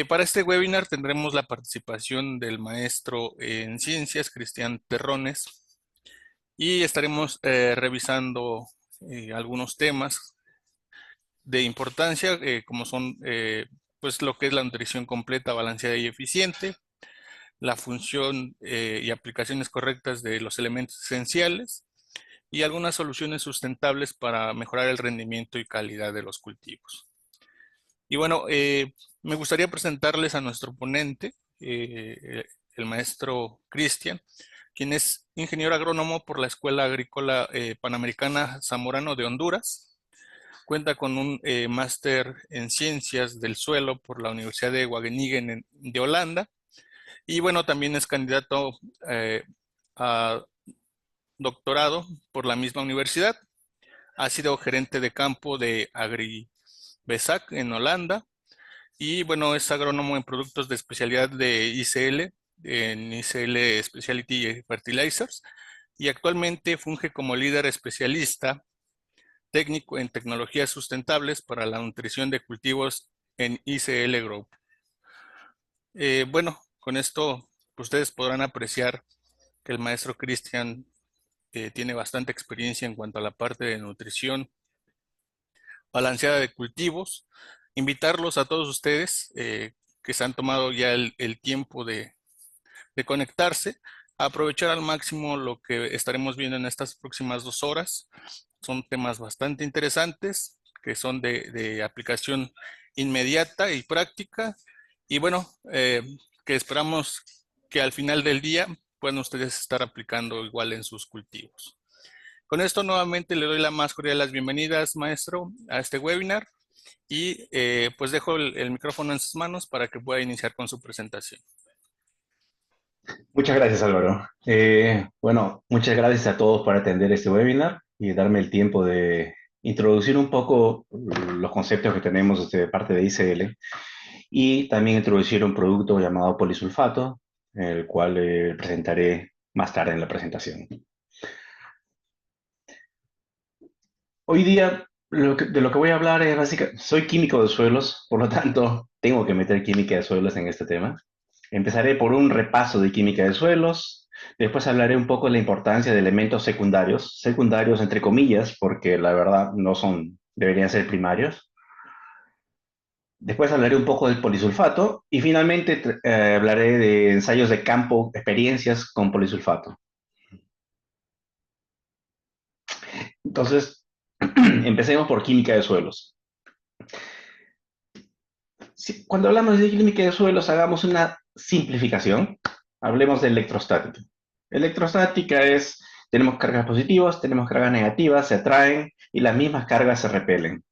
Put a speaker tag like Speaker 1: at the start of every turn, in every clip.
Speaker 1: Para este webinar tendremos la participación del maestro en ciencias, Cristian Terrones, y estaremos revisando algunos temas de importancia, como son pues lo que es la nutrición completa, balanceada y eficiente, la función y aplicaciones correctas de los elementos esenciales y algunas soluciones sustentables para mejorar el rendimiento y calidad de los cultivos. Y bueno, me gustaría presentarles a nuestro ponente, el maestro Cristian, quien es ingeniero agrónomo por la Escuela Agrícola Panamericana Zamorano de Honduras. Cuenta con un máster en ciencias del suelo por la Universidad de Wageningen de Holanda. Y bueno, también es candidato a doctorado por la misma universidad. Ha sido gerente de campo de AgriBesac en Holanda. Y bueno, es agrónomo en productos de especialidad de ICL, en ICL Specialty Fertilizers, y actualmente funge como líder especialista técnico en tecnologías sustentables para la nutrición de cultivos en ICL Group. Bueno, con esto ustedes podrán apreciar que el maestro Cristian tiene bastante experiencia en cuanto a la parte de nutrición balanceada de cultivos. Invitarlos a todos ustedes que se han tomado ya el tiempo de conectarse, a aprovechar al máximo lo que estaremos viendo en estas próximas 2 horas. Son temas bastante interesantes que son de aplicación inmediata y práctica. Y bueno, que esperamos que al final del día puedan ustedes estar aplicando igual en sus cultivos. Con esto nuevamente le doy la más cordial las bienvenidas, maestro, a este webinar y pues dejo el micrófono en sus manos para que pueda iniciar con su presentación.
Speaker 2: Muchas gracias, Álvaro. Bueno, muchas gracias a todos por atender este webinar y darme el tiempo de introducir un poco los conceptos que tenemos de parte de ICL y también introducir un producto llamado polisulfato, el cual presentaré más tarde en la presentación. Hoy día de lo que voy a hablar es básicamente, soy químico de suelos, por lo tanto tengo que meter química de suelos en este tema. Empezaré por un repaso de química de suelos, después hablaré un poco de la importancia de elementos secundarios, secundarios entre comillas, porque la verdad no son, deberían ser primarios. Después hablaré un poco del polisulfato y finalmente hablaré de ensayos de campo, experiencias con polisulfato. Entonces, empecemos por química de suelos. Cuando hablamos de química de suelos, hagamos una simplificación. Hablemos de electrostática. Electrostática es, tenemos cargas positivas, tenemos cargas negativas, se atraen y las mismas cargas se repelen.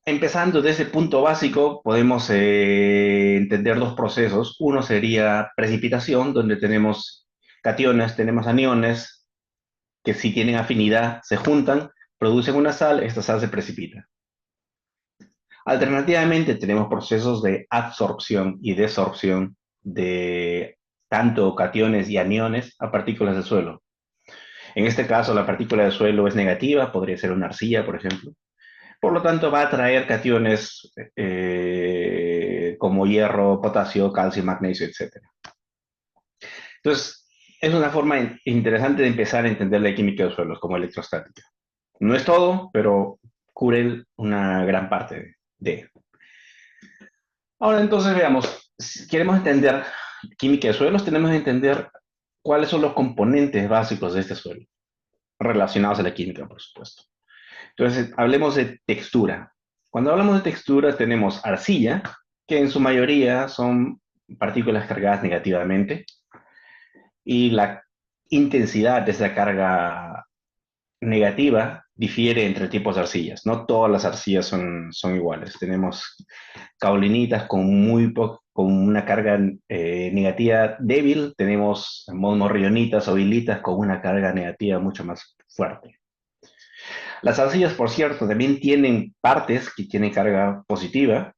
Speaker 2: Empezando desde el punto básico, podemos entender dos procesos. Uno sería precipitación, donde tenemos cationes, tenemos aniones, que si tienen afinidad se juntan, producen una sal, esta sal se precipita. Alternativamente, tenemos procesos de absorción y desorción de tanto cationes y aniones a partículas de suelo. En este caso, la partícula de suelo es negativa, podría ser una arcilla, por ejemplo. Por lo tanto, va a atraer cationes como hierro, potasio, calcio, magnesio, etc. Entonces, es una forma interesante de empezar a entender la química de suelos como electrostática. No es todo, pero cubre una gran parte de. Ahora entonces veamos, si queremos entender química de suelos, tenemos que entender cuáles son los componentes básicos de este suelo, relacionados a la química, por supuesto. Entonces, hablemos de textura. Cuando hablamos de textura, tenemos arcilla, que en su mayoría son partículas cargadas negativamente, y la intensidad de esa carga negativa difiere entre tipos de arcillas. No todas las arcillas son iguales. Tenemos caolinitas con una carga negativa débil. Tenemos morrionitas o hilitas con una carga negativa mucho más fuerte. Las arcillas, por cierto, también tienen partes que tienen carga positiva.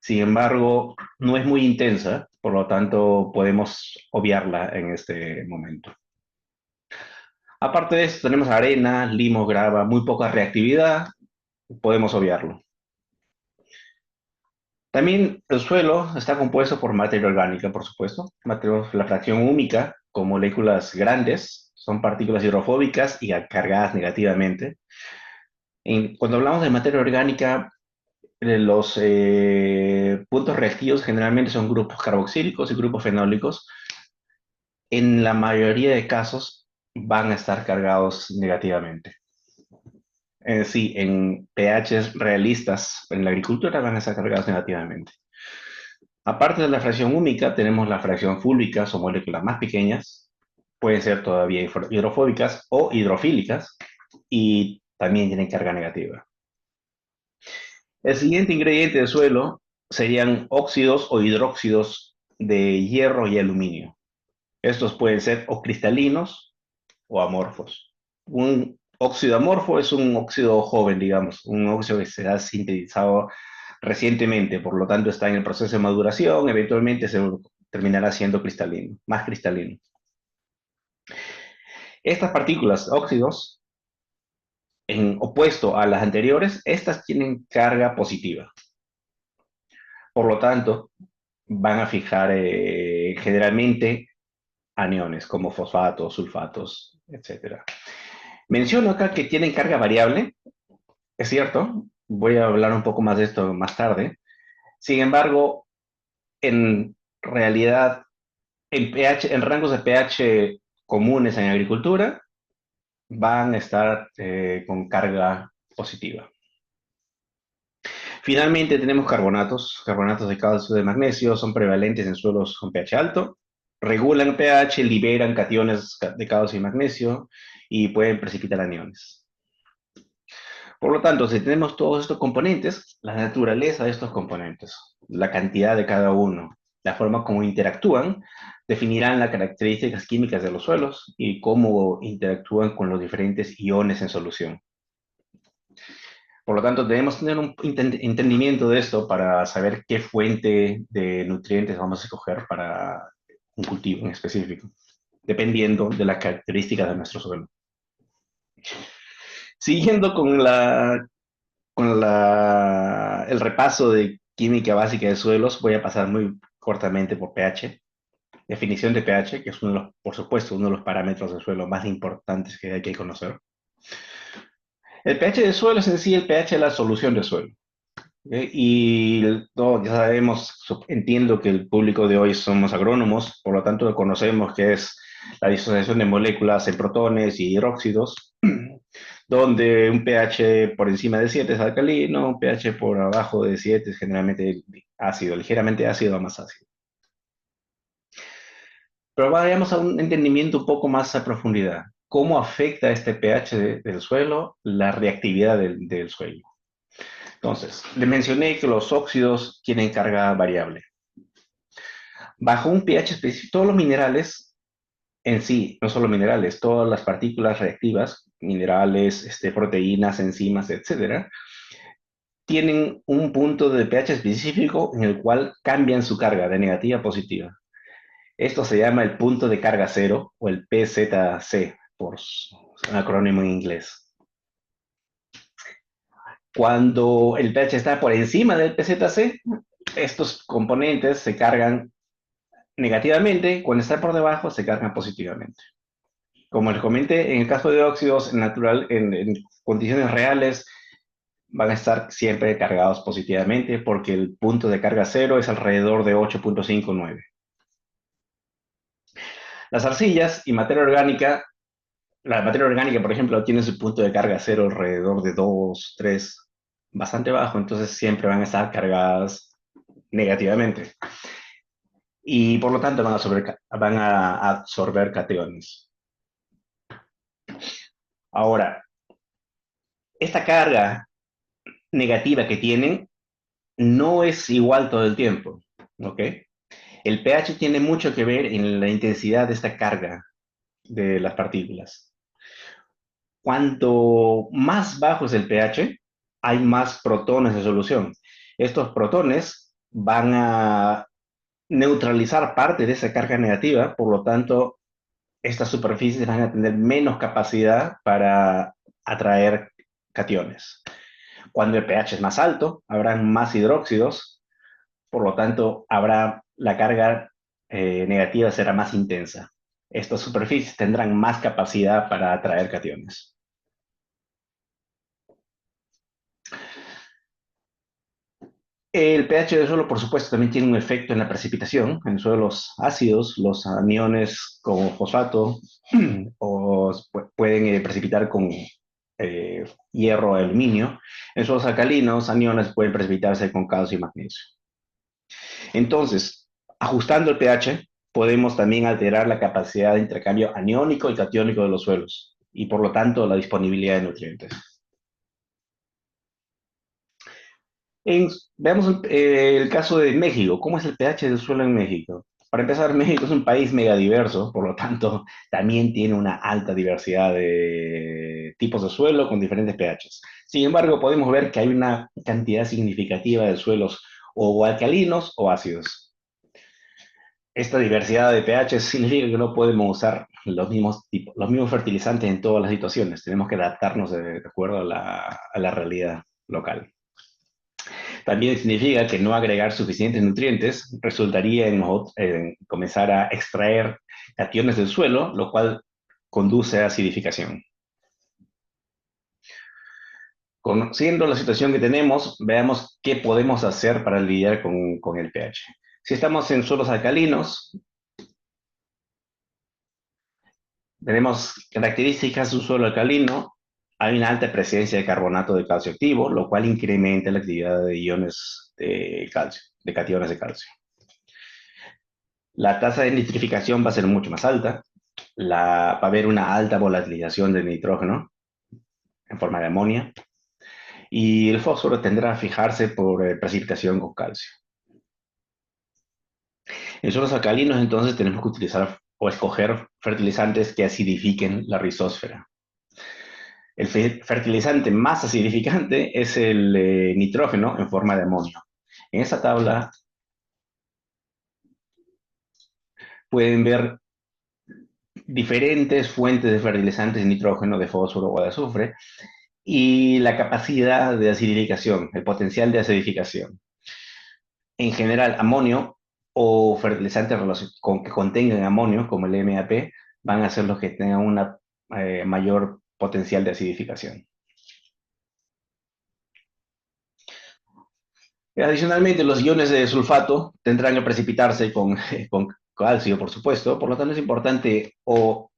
Speaker 2: Sin embargo, no es muy intensa, por lo tanto podemos obviarla en este momento. Aparte de esto, tenemos arena, limo, grava, muy poca reactividad, podemos obviarlo. También el suelo está compuesto por materia orgánica, por supuesto. La fracción húmica, con moléculas grandes, son partículas hidrofóbicas y cargadas negativamente. Cuando hablamos de materia orgánica, los puntos reactivos generalmente son grupos carboxílicos y grupos fenólicos. En la mayoría de casos van a estar cargados negativamente. Sí, en pHs realistas en la agricultura van a estar cargados negativamente. Aparte de la fracción húmica, tenemos la fracción fúlvica, son moléculas más pequeñas, pueden ser todavía hidrofóbicas o hidrofílicas, y también tienen carga negativa. El siguiente ingrediente del suelo serían óxidos o hidróxidos de hierro y aluminio. Estos pueden ser o cristalinos o amorfos. Un óxido amorfo es un óxido joven, digamos, un óxido que se ha sintetizado recientemente, por lo tanto está en el proceso de maduración, eventualmente se terminará siendo cristalino, más cristalino. Estas partículas, óxidos, en opuesto a las anteriores, estas tienen carga positiva. Por lo tanto, van a fijar generalmente aniones como fosfatos, sulfatos, etc. Menciono acá que tienen carga variable, es cierto, voy a hablar un poco más de esto más tarde. Sin embargo, en realidad, en rangos de pH comunes en agricultura, van a estar con carga positiva. Finalmente tenemos carbonatos de calcio y de magnesio, son prevalentes en suelos con pH alto, regulan pH, liberan cationes de calcio y magnesio y pueden precipitar aniones. Por lo tanto, si tenemos todos estos componentes, la naturaleza de estos componentes, la cantidad de cada uno, la forma como interactúan, definirán las características químicas de los suelos y cómo interactúan con los diferentes iones en solución. Por lo tanto, debemos tener un entendimiento de esto para saber qué fuente de nutrientes vamos a escoger para un cultivo en específico, dependiendo de las características de nuestro suelo. Siguiendo el repaso de química básica de suelos, voy a pasar muy cortamente por pH. Definición de pH, que es por supuesto, uno de los parámetros del suelo más importantes que hay que conocer. El pH del suelo es en sí el pH de la solución del suelo. Y no, ya sabemos, entiendo que el público de hoy somos agrónomos, por lo tanto conocemos qué es la disociación de moléculas en protones y hidróxidos, donde un pH por encima de 7 es alcalino, un pH por abajo de 7 es generalmente ácido, ligeramente ácido o más ácido. Pero vayamos a un entendimiento un poco más a profundidad. ¿Cómo afecta este pH del suelo la reactividad del suelo? Entonces, le mencioné que los óxidos tienen carga variable. Bajo un pH específico, todos los minerales en sí, no solo minerales, todas las partículas reactivas, minerales, proteínas, enzimas, etcétera, tienen un punto de pH específico en el cual cambian su carga de negativa a positiva. Esto se llama el punto de carga cero o el PZC, por su acrónimo en inglés. Cuando el pH está por encima del PZC, estos componentes se cargan negativamente, cuando está por debajo se cargan positivamente. Como les comenté, en el caso de óxidos en condiciones reales, van a estar siempre cargados positivamente porque el punto de carga cero es alrededor de 8.59. Las arcillas y materia orgánica, la materia orgánica, por ejemplo, tiene su punto de carga cero alrededor de 2, 3, bastante bajo, entonces siempre van a estar cargadas negativamente. Y por lo tanto van a absorber cationes. Ahora, esta carga negativa que tienen no es igual todo el tiempo, ¿ok? El pH tiene mucho que ver en la intensidad de esta carga de las partículas. Cuanto más bajo es el pH, hay más protones en solución. Estos protones van a neutralizar parte de esa carga negativa, por lo tanto, estas superficies van a tener menos capacidad para atraer cationes. Cuando el pH es más alto, habrán más hidróxidos, por lo tanto, la carga negativa será más intensa. Estas superficies tendrán más capacidad para atraer cationes. El pH del suelo, por supuesto, también tiene un efecto en la precipitación. En suelos ácidos, los aniones como fosfato pueden precipitar con hierro o aluminio. En suelos alcalinos, aniones pueden precipitarse con calcio y magnesio. Entonces, ajustando el pH, podemos también alterar la capacidad de intercambio aniónico y catiónico de los suelos y, por lo tanto, la disponibilidad de nutrientes. Veamos el caso de México. ¿Cómo es el pH del suelo en México? Para empezar, México es un país megadiverso, por lo tanto, también tiene una alta diversidad de tipos de suelo con diferentes pHs. Sin embargo, podemos ver que hay una cantidad significativa de suelos o alcalinos o ácidos. Esta diversidad de pH significa que no podemos usar los mismos fertilizantes en todas las situaciones. Tenemos que adaptarnos de acuerdo a la realidad local. También significa que no agregar suficientes nutrientes resultaría en comenzar a extraer cationes del suelo, lo cual conduce a acidificación. Conociendo la situación que tenemos, veamos qué podemos hacer para lidiar con el pH. Si estamos en suelos alcalinos, tenemos características de un suelo alcalino. Hay una alta presencia de carbonato de calcio activo, lo cual incrementa la actividad de iones de calcio, de cationes de calcio. La tasa de nitrificación va a ser mucho más alta. Va a haber una alta volatilización del nitrógeno en forma de amonio. Y el fósforo tendrá a fijarse por precipitación con calcio. En suelos alcalinos, entonces, tenemos que utilizar o escoger fertilizantes que acidifiquen la rizósfera. El fertilizante más acidificante es el nitrógeno en forma de amonio. En esta tabla pueden ver diferentes fuentes de fertilizantes de nitrógeno, de fósforo o de azufre y la capacidad de acidificación, el potencial de acidificación. En general, amonio o fertilizantes que contengan amonio, como el MAP, van a ser los que tengan una mayor potencial de acidificación. Adicionalmente, los iones de sulfato tendrán que precipitarse con calcio, por supuesto, por lo tanto es importante o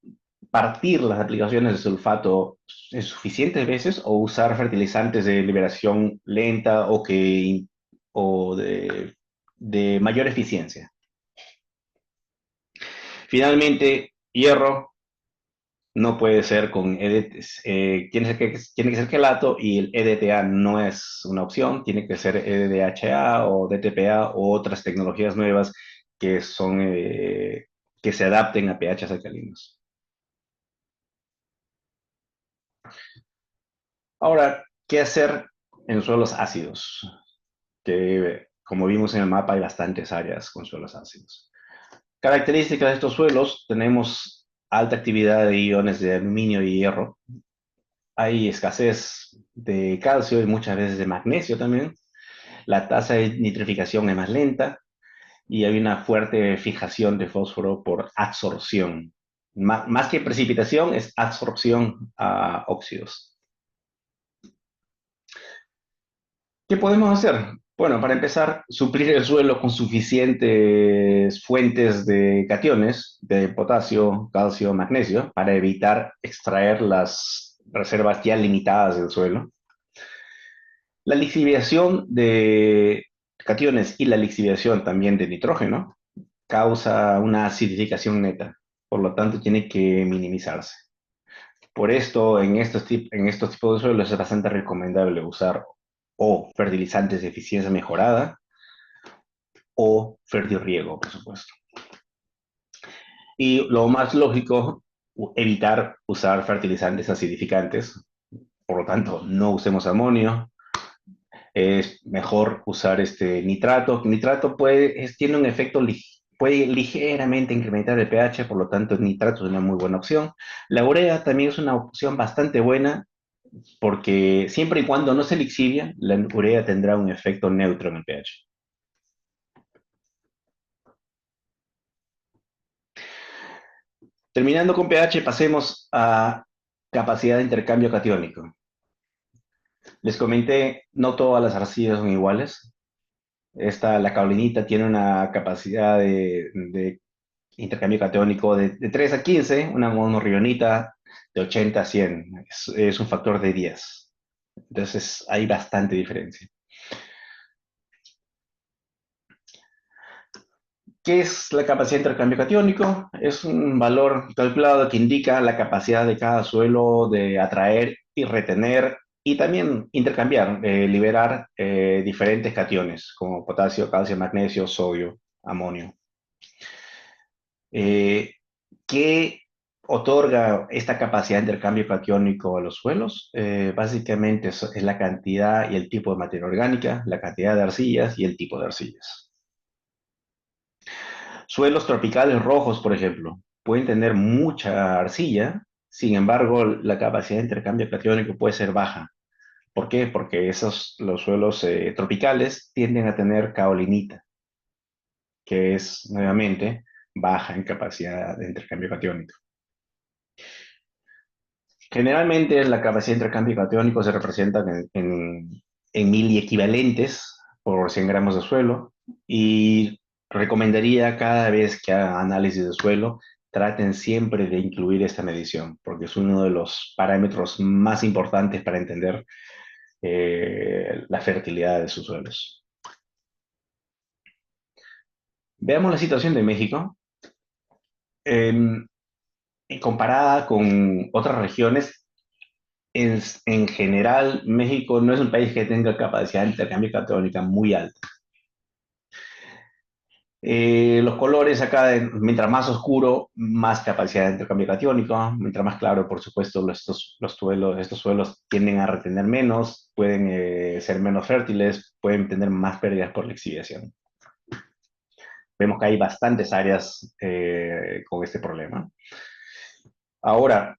Speaker 2: partir las aplicaciones de sulfato en suficientes veces o usar fertilizantes de liberación lenta o de mayor eficiencia. Finalmente, hierro no puede ser con EDT, tiene que ser quelato y el EDTA no es una opción, tiene que ser EDHA o DTPA o otras tecnologías nuevas que que se adapten a pHs alcalinos. Ahora, ¿qué hacer en suelos ácidos? Que como vimos en el mapa hay bastantes áreas con suelos ácidos. Características de estos suelos: tenemos alta actividad de iones de aluminio y hierro. Hay escasez de calcio y muchas veces de magnesio también. La tasa de nitrificación es más lenta y hay una fuerte fijación de fósforo por absorción. Más que precipitación, es absorción a óxidos. ¿Qué podemos hacer? Bueno, para empezar, suplir el suelo con suficientes fuentes de cationes, de potasio, calcio, magnesio, para evitar extraer las reservas ya limitadas del suelo. La lixiviación de cationes y la lixiviación también de nitrógeno causa una acidificación neta, por lo tanto tiene que minimizarse. Por esto, en estos tipos de suelos es bastante recomendable usar o fertilizantes de eficiencia mejorada o fertirriego, por supuesto. Y lo más lógico, evitar usar fertilizantes acidificantes. Por lo tanto, no usemos amonio. Es mejor usar nitrato. Nitrato tiene un efecto, puede ligeramente incrementar el pH, por lo tanto el nitrato es una muy buena opción. La urea también es una opción bastante buena, porque siempre y cuando no se lixivia, la urea tendrá un efecto neutro en el pH. Terminando con pH, pasemos a capacidad de intercambio catiónico. Les comenté, no todas las arcillas son iguales. La caolinita tiene una capacidad de intercambio catiónico de 3 a 15, una monorrionita de 80 a 100. Es un factor de 10. Entonces hay bastante diferencia. ¿Qué es la capacidad de intercambio catiónico? Es un valor calculado que indica la capacidad de cada suelo de atraer y retener y también intercambiar, liberar diferentes cationes como potasio, calcio, magnesio, sodio, amonio. Eh, ¿Qué otorga esta capacidad de intercambio catiónico a los suelos? Básicamente es la cantidad y el tipo de materia orgánica, la cantidad de arcillas y el tipo de arcillas. Suelos tropicales rojos, por ejemplo, pueden tener mucha arcilla, sin embargo, la capacidad de intercambio catiónico puede ser baja. ¿Por qué? Porque los suelos tropicales tienden a tener caolinita, que es nuevamente baja en capacidad de intercambio catiónico. Generalmente la capacidad de intercambio catiónico se representa en miliequivalentes por 100 gramos de suelo y recomendaría cada vez que hagan análisis de suelo, traten siempre de incluir esta medición porque es uno de los parámetros más importantes para entender la fertilidad de sus suelos. Veamos la situación de México. En- Comparada con otras regiones, en general, México no es un país que tenga capacidad de intercambio catónica muy alta. Los colores acá, mientras más oscuro, más capacidad de intercambio catiónico, mientras más claro, por supuesto, estos suelos tienden a retener menos, pueden ser menos fértiles, pueden tener más pérdidas por lixiviación. Vemos que hay bastantes áreas con este problema. Ahora,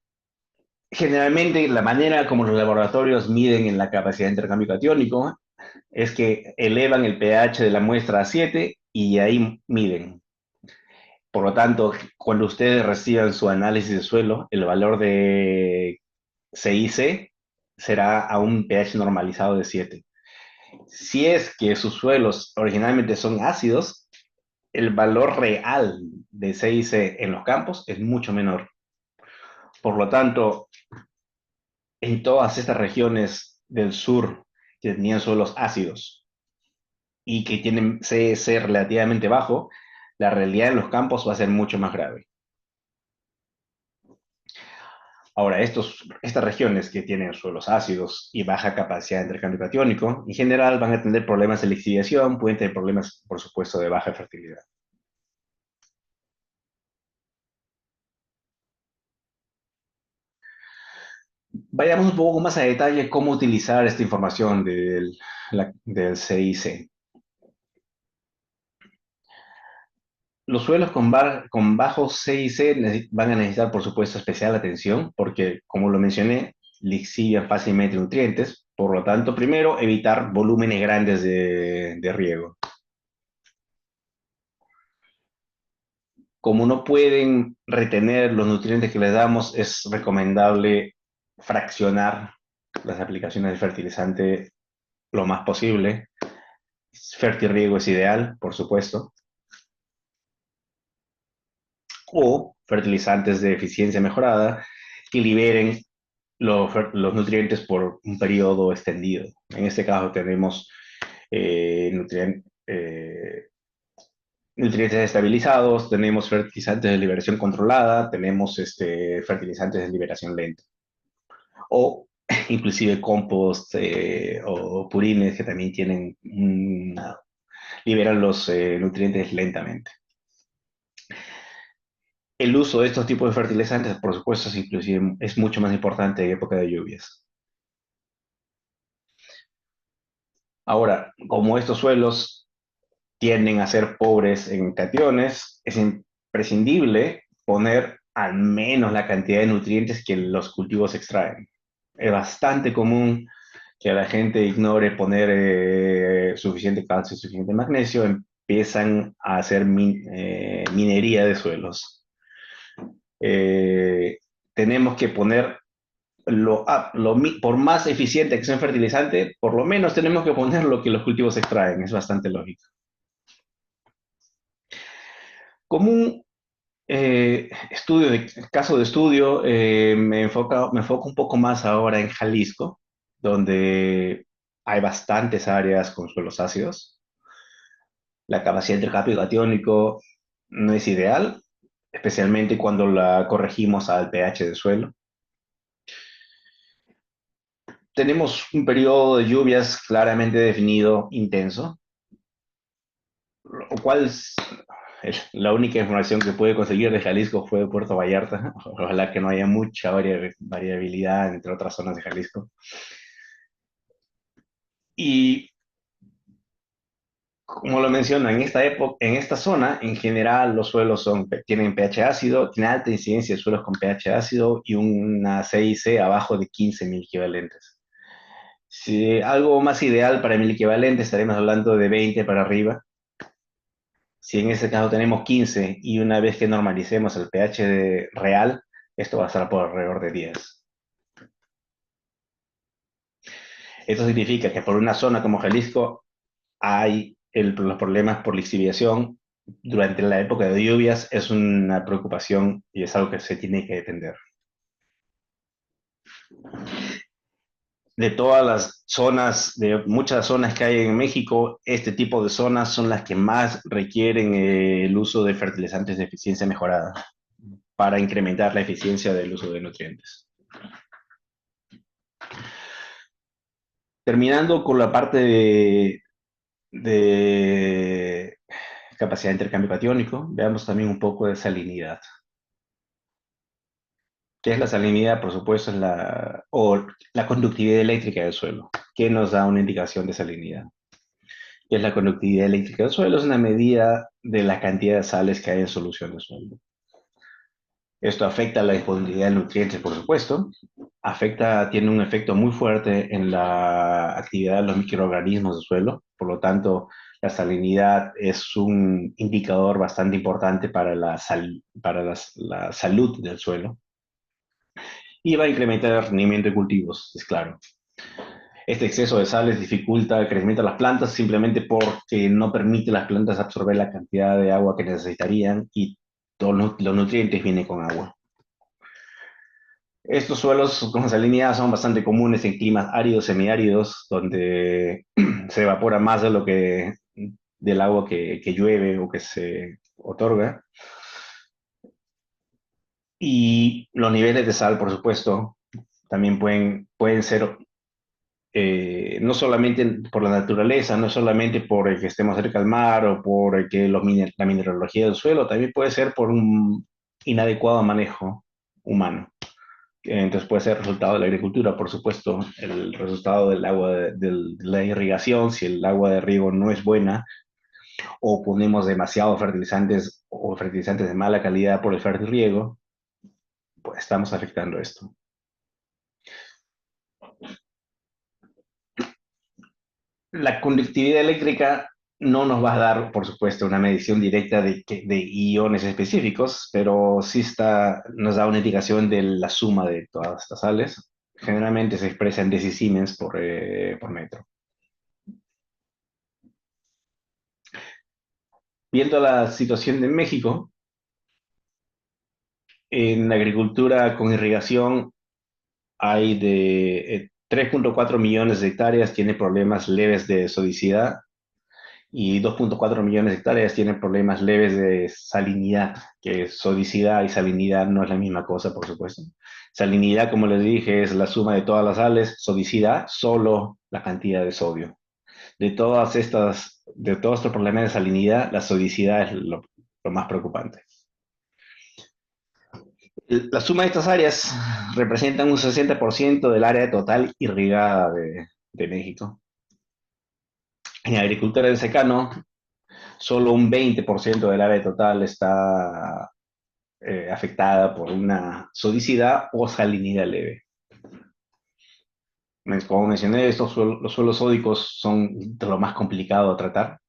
Speaker 2: generalmente la manera como los laboratorios miden en la capacidad de intercambio catiónico es que elevan el pH de la muestra a 7 y ahí miden. Por lo tanto, cuando ustedes reciban su análisis de suelo, el valor de CIC será a un pH normalizado de 7. Si es que sus suelos originalmente son ácidos, el valor real de CIC en los campos es mucho menor. Por lo tanto, en todas estas regiones del sur que tenían suelos ácidos y que tienen CIC relativamente bajo, la realidad en los campos va a ser mucho más grave. Ahora, estas regiones que tienen suelos ácidos y baja capacidad de intercambio catiónico, en general van a tener problemas de lixiviación, pueden tener problemas, por supuesto, de baja fertilidad. Vayamos un poco más a detalle cómo utilizar esta información del CIC. Los suelos con bajo CIC van a necesitar, por supuesto, especial atención porque, como lo mencioné, lixivian fácilmente nutrientes. Por lo tanto, primero, evitar volúmenes grandes de riego. Como no pueden retener los nutrientes que les damos, es recomendable fraccionar las aplicaciones de fertilizante lo más posible. Fertirriego es ideal, por supuesto, o fertilizantes de eficiencia mejorada que liberen los nutrientes por un periodo extendido. En este caso tenemos nutrientes estabilizados, tenemos fertilizantes de liberación controlada, tenemos fertilizantes de liberación lenta. O inclusive compost o purines que también liberan los nutrientes lentamente. El uso de estos tipos de fertilizantes, por supuesto, es mucho más importante en época de lluvias. Ahora, como estos suelos tienden a ser pobres en cationes, es imprescindible poner al menos la cantidad de nutrientes que los cultivos extraen. Es bastante común que la gente ignore poner suficiente calcio y suficiente magnesio, empiezan a hacer minería de suelos. tenemos que poner por más eficiente que sea un fertilizante, por lo menos tenemos que poner lo que los cultivos extraen. Es bastante lógico. Como un caso de estudio, me enfoco un poco más ahora en Jalisco, donde hay bastantes áreas con suelos ácidos. La capacidad de intercambio catiónico no es ideal, especialmente cuando la corregimos al pH del suelo. Tenemos un periodo de lluvias claramente definido, intenso, lo cual la única información que pude conseguir de Jalisco fue de Puerto Vallarta. Ojalá que no haya mucha variabilidad entre otras zonas de Jalisco. Y como lo menciono, en esta época, en esta zona, en general, los suelos tienen pH ácido, tienen alta incidencia de suelos con pH ácido y una CIC abajo de 15.000 equivalentes. Si algo más ideal para 1.000 equivalentes, estaremos hablando de 20 para arriba. Si en ese caso tenemos 15 y una vez que normalicemos el pH real, esto va a estar por alrededor de 10. Esto significa que por una zona como Jalisco hay los problemas por lixiviación durante la época de lluvias. Es una preocupación y es algo que se tiene que atender. De todas las zonas, de muchas zonas que hay en México, este tipo de zonas son las que más requieren el uso de fertilizantes de eficiencia mejorada para incrementar la eficiencia del uso de nutrientes. Terminando con la parte de capacidad de intercambio catiónico, veamos también un poco de salinidad. ¿Qué es la salinidad? Por supuesto, es la conductividad eléctrica del suelo. ¿Qué nos da una indicación de salinidad? ¿Qué es la conductividad eléctrica del suelo? Es una medida de la cantidad de sales que hay en solución de suelo. Esto afecta la disponibilidad de nutrientes, por supuesto. Tiene un efecto muy fuerte en la actividad de los microorganismos del suelo. Por lo tanto, la salinidad es un indicador bastante importante para la salud del suelo. Y va a incrementar el rendimiento de cultivos, es claro. Este exceso de sales dificulta el crecimiento de las plantas simplemente porque no permite a las plantas absorber la cantidad de agua que necesitarían y todos los nutrientes vienen con agua. Estos suelos con salinidad son bastante comunes en climas áridos, semiáridos, donde se evapora más del agua que llueve o que se otorga. Y los niveles de sal, por supuesto, también pueden ser no solamente por la naturaleza, no solamente por el que estemos cerca del mar o por el que la mineralogía del suelo, también puede ser por un inadecuado manejo humano. Entonces puede ser resultado de la agricultura, por supuesto, el resultado del agua de la irrigación, si el agua de riego no es buena o ponemos demasiados fertilizantes o fertilizantes de mala calidad por el fertirriego, pues estamos afectando esto. La conductividad eléctrica no nos va a dar, por supuesto, una medición directa de iones específicos, pero sí nos da una indicación de la suma de todas estas sales. Generalmente se expresa en decisiemens por metro. Viendo la situación de México, en la agricultura con irrigación hay de 3.4 millones de hectáreas tiene problemas leves de sodicidad y 2.4 millones de hectáreas tienen problemas leves de salinidad, que sodicidad y salinidad no es la misma cosa, por supuesto. Salinidad, como les dije, es la suma de todas las sales, sodicidad, solo la cantidad de sodio. De todos estos problemas de salinidad, la sodicidad es lo más preocupante. La suma de estas áreas representan un 60% del área total irrigada de México. En agricultura de secano, solo un 20% del área total está afectada por una sodicidad o salinidad leve. Como mencioné, los suelos sódicos son de lo más complicado de tratar.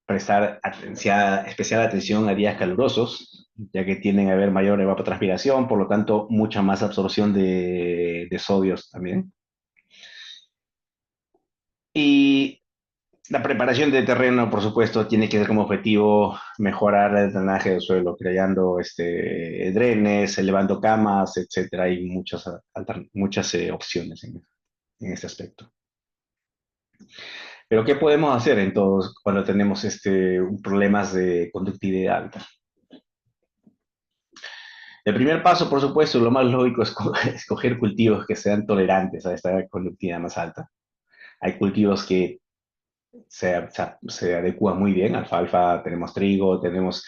Speaker 2: Prestar especial atención a días calurosos. ya que tienden a haber mayor evapotranspiración, por lo tanto, mucha más absorción de sodios también. Y la preparación de terreno, por supuesto, tiene que ser como objetivo mejorar el drenaje del suelo, creando drenes, elevando camas, etcétera. Hay muchas opciones en este aspecto. Pero, ¿qué podemos hacer entonces cuando tenemos problemas de conductividad alta? El primer paso, por supuesto, lo más lógico es escoger cultivos que sean tolerantes a esta conductividad más alta. Hay cultivos que se adecúan muy bien, alfalfa, tenemos trigo, tenemos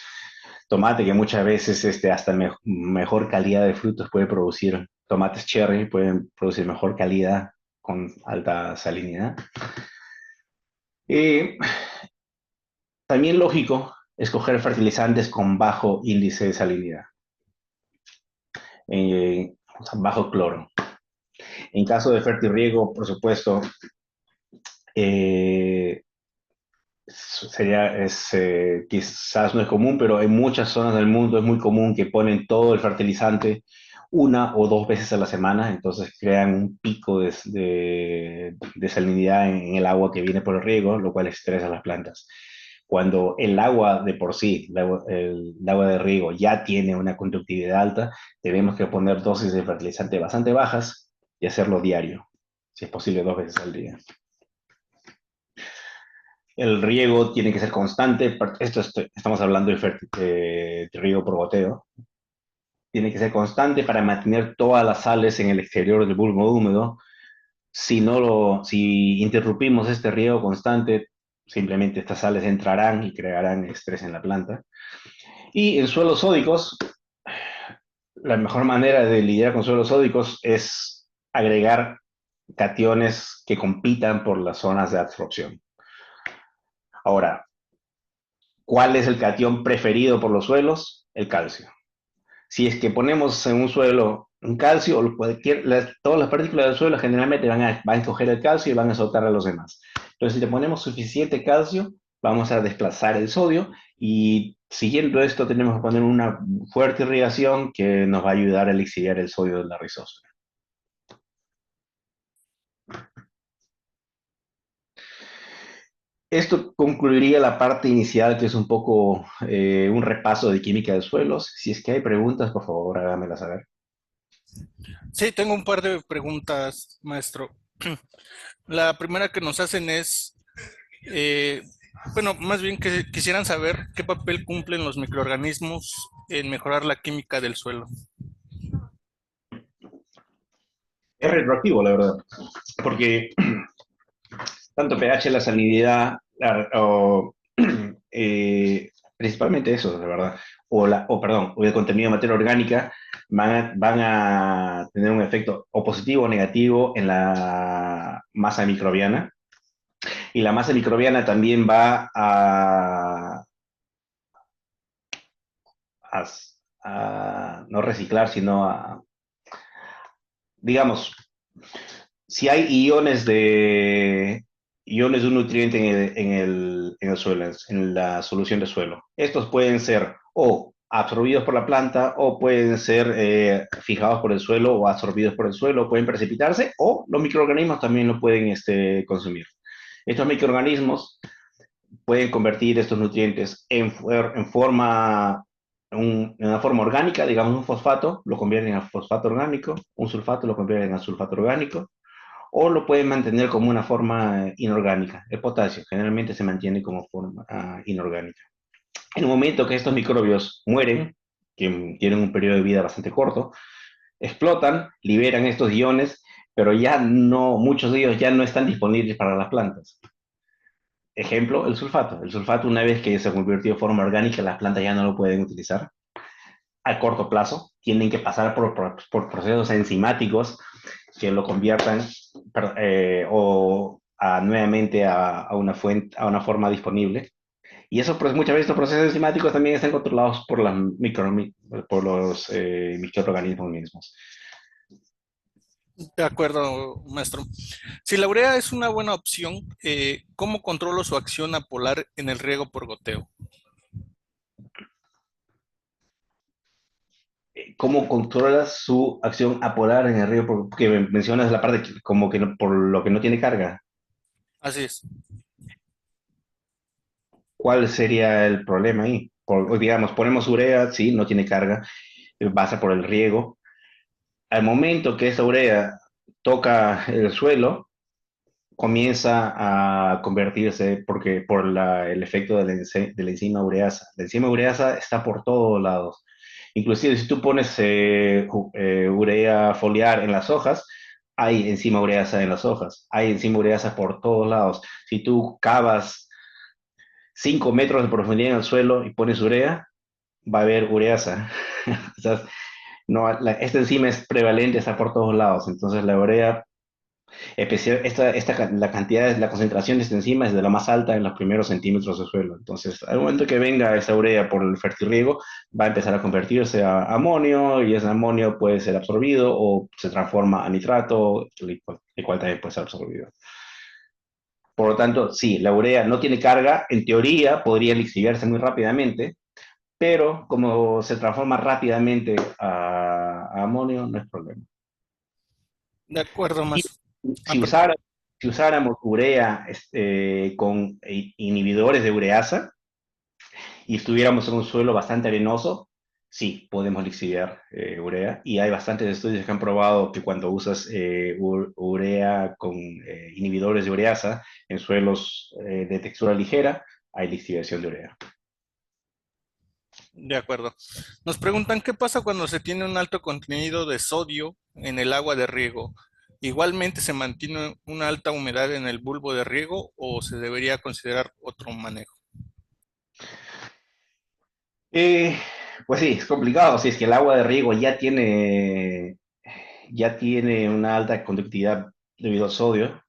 Speaker 2: tomate, que muchas veces hasta mejor calidad de frutos puede producir, tomates cherry pueden producir mejor calidad con alta salinidad. Y también lógico escoger fertilizantes con bajo índice de salinidad, o sea, bajo cloro. En caso de fertirriego, por supuesto, eh, quizás no es común, pero en muchas zonas del mundo es muy común que ponen todo el fertilizante una o dos veces a la semana, entonces crean un pico de salinidad en el agua que viene por el riego, lo cual estresa a las plantas. Cuando el agua de por sí, el agua de riego ya tiene una conductividad alta, tenemos que poner dosis de fertilizante bastante bajas y hacerlo diario, si es posible 2 veces al día. El riego tiene que ser constante. Estamos hablando de riego por goteo. Tiene que ser constante para mantener todas las sales en el exterior del bulbo húmedo. Si interrumpimos este riego constante, simplemente estas sales entrarán y crearán estrés en la planta. Y en suelos sódicos, la mejor manera de lidiar con suelos sódicos es agregar cationes que compitan por las zonas de absorción. Ahora, ¿cuál es el catión preferido por los suelos? El calcio. Si es que ponemos en un suelo un calcio, todas las partículas del suelo generalmente van a escoger el calcio y van a soltar a los demás. Entonces, si le ponemos suficiente calcio, vamos a desplazar el sodio y siguiendo esto tenemos que poner una fuerte irrigación que nos va a ayudar a exiliar el sodio de la rizósfera. Esto concluiría la parte inicial, que es un poco un repaso de química de suelos. Si es que hay preguntas, por favor, hágamelas saber.
Speaker 1: Sí, tengo un par de preguntas, maestro. La primera que nos hacen es, eh, bueno, más bien que quisieran saber qué papel cumplen los microorganismos en mejorar la química del suelo.
Speaker 2: Es retroactivo, la verdad, porque tanto pH, la salinidad, principalmente eso, de verdad, o el contenido de materia orgánica van a tener un efecto o positivo o negativo en la masa microbiana. Y la masa microbiana también va a, no reciclar, sino digamos, si hay iones de un nutriente en el suelo, en la solución de suelo, estos pueden ser o absorbidos por la planta o pueden ser fijados por el suelo o absorbidos por el suelo, pueden precipitarse o los microorganismos también lo pueden consumir. Estos microorganismos pueden convertir estos nutrientes en una forma orgánica, digamos un fosfato, lo convierten en fosfato orgánico, un sulfato lo convierten en sulfato orgánico, o lo pueden mantener como una forma inorgánica. El potasio generalmente se mantiene como forma inorgánica. En el momento que estos microbios mueren, que tienen un periodo de vida bastante corto, explotan, liberan estos iones, pero ya no, muchos de ellos ya no están disponibles para las plantas. Ejemplo, el sulfato. El sulfato, una vez que se convirtió en forma orgánica, las plantas ya no lo pueden utilizar. A corto plazo, tienen que pasar por procesos enzimáticos que lo conviertan nuevamente a una forma disponible. Y eso, pues, muchas veces estos procesos enzimáticos también están controlados por los microorganismos mismos.
Speaker 1: De acuerdo, maestro. Si la urea es una buena opción, ¿cómo controlo su acción apolar en el riego por goteo?
Speaker 2: cómo controlas su acción apolar en el río, porque mencionas la parte como que por lo que no tiene carga.
Speaker 1: Así es.
Speaker 2: ¿Cuál sería el problema ahí? Digamos, ponemos urea, sí, no tiene carga, pasa por el riego. Al momento que esa urea toca el suelo, comienza a convertirse, porque por el efecto de la enzima ureasa. La enzima ureasa está por todos lados. Inclusive si tú pones urea foliar en las hojas, hay enzima ureasa en las hojas, hay enzima ureasa por todos lados. Si tú cavas 5 metros de profundidad en el suelo y pones urea, va a haber ureasa. O sea, no, esta enzima es prevalente, está por todos lados. Entonces la urea especial, la cantidad, la concentración de esta enzima es de la más alta en los primeros centímetros del suelo. Entonces, al momento que venga esa urea por el fertirriego, va a empezar a convertirse a amonio y ese amonio puede ser absorbido o se transforma a nitrato, el cual también puede ser absorbido. Por lo tanto, sí, la urea no tiene carga, en teoría podría lixiviarse muy rápidamente, pero como se transforma rápidamente a amonio, no es problema.
Speaker 1: De acuerdo,
Speaker 2: Y
Speaker 1: más.
Speaker 2: si, usara, si usáramos urea con inhibidores de ureasa y estuviéramos en un suelo bastante arenoso, sí, podemos lixiviar urea. Y hay bastantes estudios que han probado que cuando usas urea con inhibidores de ureasa en suelos de textura ligera, hay lixiviación de urea.
Speaker 1: De acuerdo. Nos preguntan qué pasa cuando se tiene un alto contenido de sodio en el agua de riego. ¿Igualmente se mantiene una alta humedad en el bulbo de riego o se debería considerar otro manejo?
Speaker 2: Eh, pues sí, es complicado. Si es que el agua de riego ya tiene una alta conductividad debido al sodio,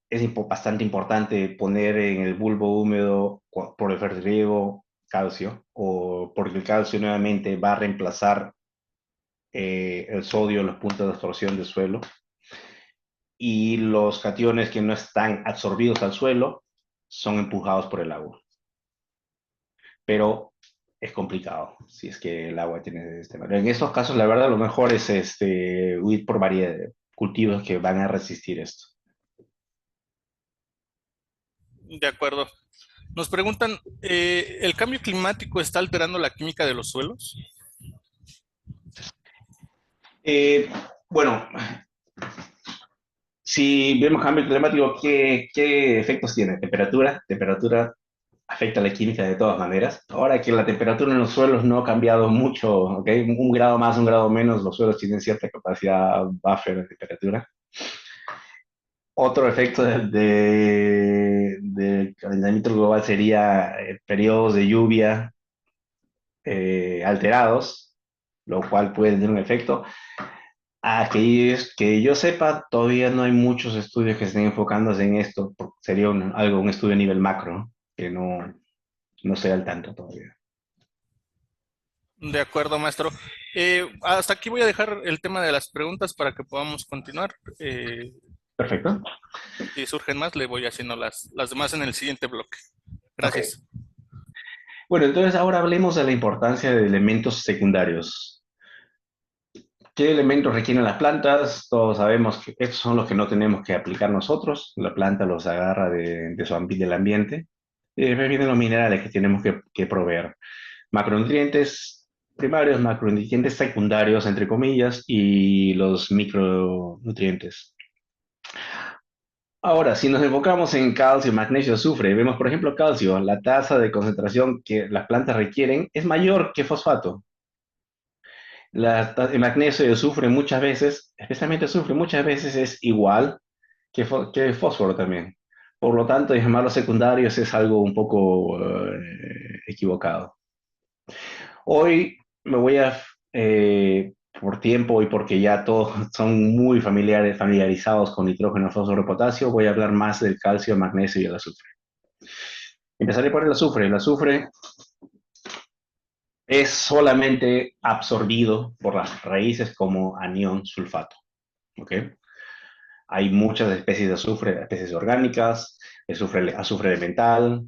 Speaker 2: es bastante importante poner en el bulbo húmedo por el fertirriego calcio, o porque el calcio nuevamente va a reemplazar el sodio en los puntos de absorción del suelo y los cationes que no están absorbidos al suelo son empujados por el agua. Pero es complicado si es que el agua tiene este valor. En estos casos, la verdad, lo mejor es huir por variedad de cultivos que van a resistir esto.
Speaker 1: De acuerdo. Nos preguntan, ¿el cambio climático está alterando la química de los suelos?
Speaker 2: Eh, bueno, si vemos cambio climático, ¿qué efectos tiene? Temperatura afecta la química de todas maneras. Ahora que la temperatura en los suelos no ha cambiado mucho, ¿ok? Un grado más, un grado menos, los suelos tienen cierta capacidad buffer de temperatura. Otro efecto del calentamiento global sería periodos de lluvia alterados, lo cual puede tener un efecto. Que yo sepa, todavía no hay muchos estudios que estén enfocándose en esto, porque sería un estudio a nivel macro, ¿no? Que no estoy al tanto todavía.
Speaker 1: De acuerdo, maestro. Hasta aquí voy a dejar el tema de las preguntas para que podamos continuar.
Speaker 2: Perfecto.
Speaker 1: Si surgen más, le voy haciendo las demás en el siguiente bloque.
Speaker 2: Ok.
Speaker 1: Gracias.
Speaker 2: Bueno, entonces ahora hablemos de la importancia de elementos secundarios. ¿Qué elementos requieren las plantas? Todos sabemos que estos son los que no tenemos que aplicar nosotros. La planta los agarra del ambiente. Y después vienen los minerales que tenemos que proveer. Macronutrientes primarios, macronutrientes secundarios, entre comillas, y los micronutrientes. Ahora, si nos enfocamos en calcio, magnesio, azufre, vemos, por ejemplo, calcio, la tasa de concentración que las plantas requieren es mayor que fosfato. El magnesio y el azufre muchas veces, especialmente azufre, muchas veces es igual que fósforo también. Por lo tanto, llamarlos secundarios es algo un poco equivocado. Hoy me voy por tiempo y porque ya todos son muy familiarizados con nitrógeno, fósforo, potasio, voy a hablar más del calcio, magnesio y el azufre. Empezaré por el azufre. El azufre es solamente absorbido por las raíces como anión sulfato. ¿Ok? Hay muchas especies de azufre, especies orgánicas, azufre elemental,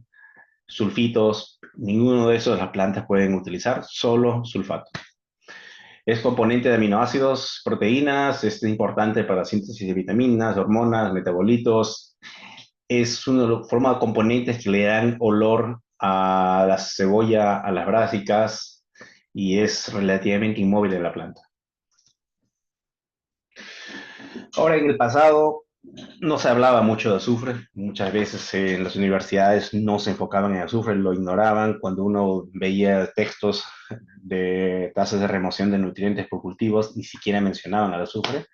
Speaker 2: sulfitos. Ninguno de esos las plantas pueden utilizar, solo sulfato. Es componente de aminoácidos, proteínas, es importante para la síntesis de vitaminas, hormonas, metabolitos. Es una forma de componentes que le dan olor a la cebolla, a las brásicas, y es relativamente inmóvil en la planta. Ahora, en el pasado no se hablaba mucho de azufre. Muchas veces en las universidades no se enfocaban en azufre, lo ignoraban. Cuando uno veía textos de tasas de remoción de nutrientes por cultivos, ni siquiera mencionaban al azufre.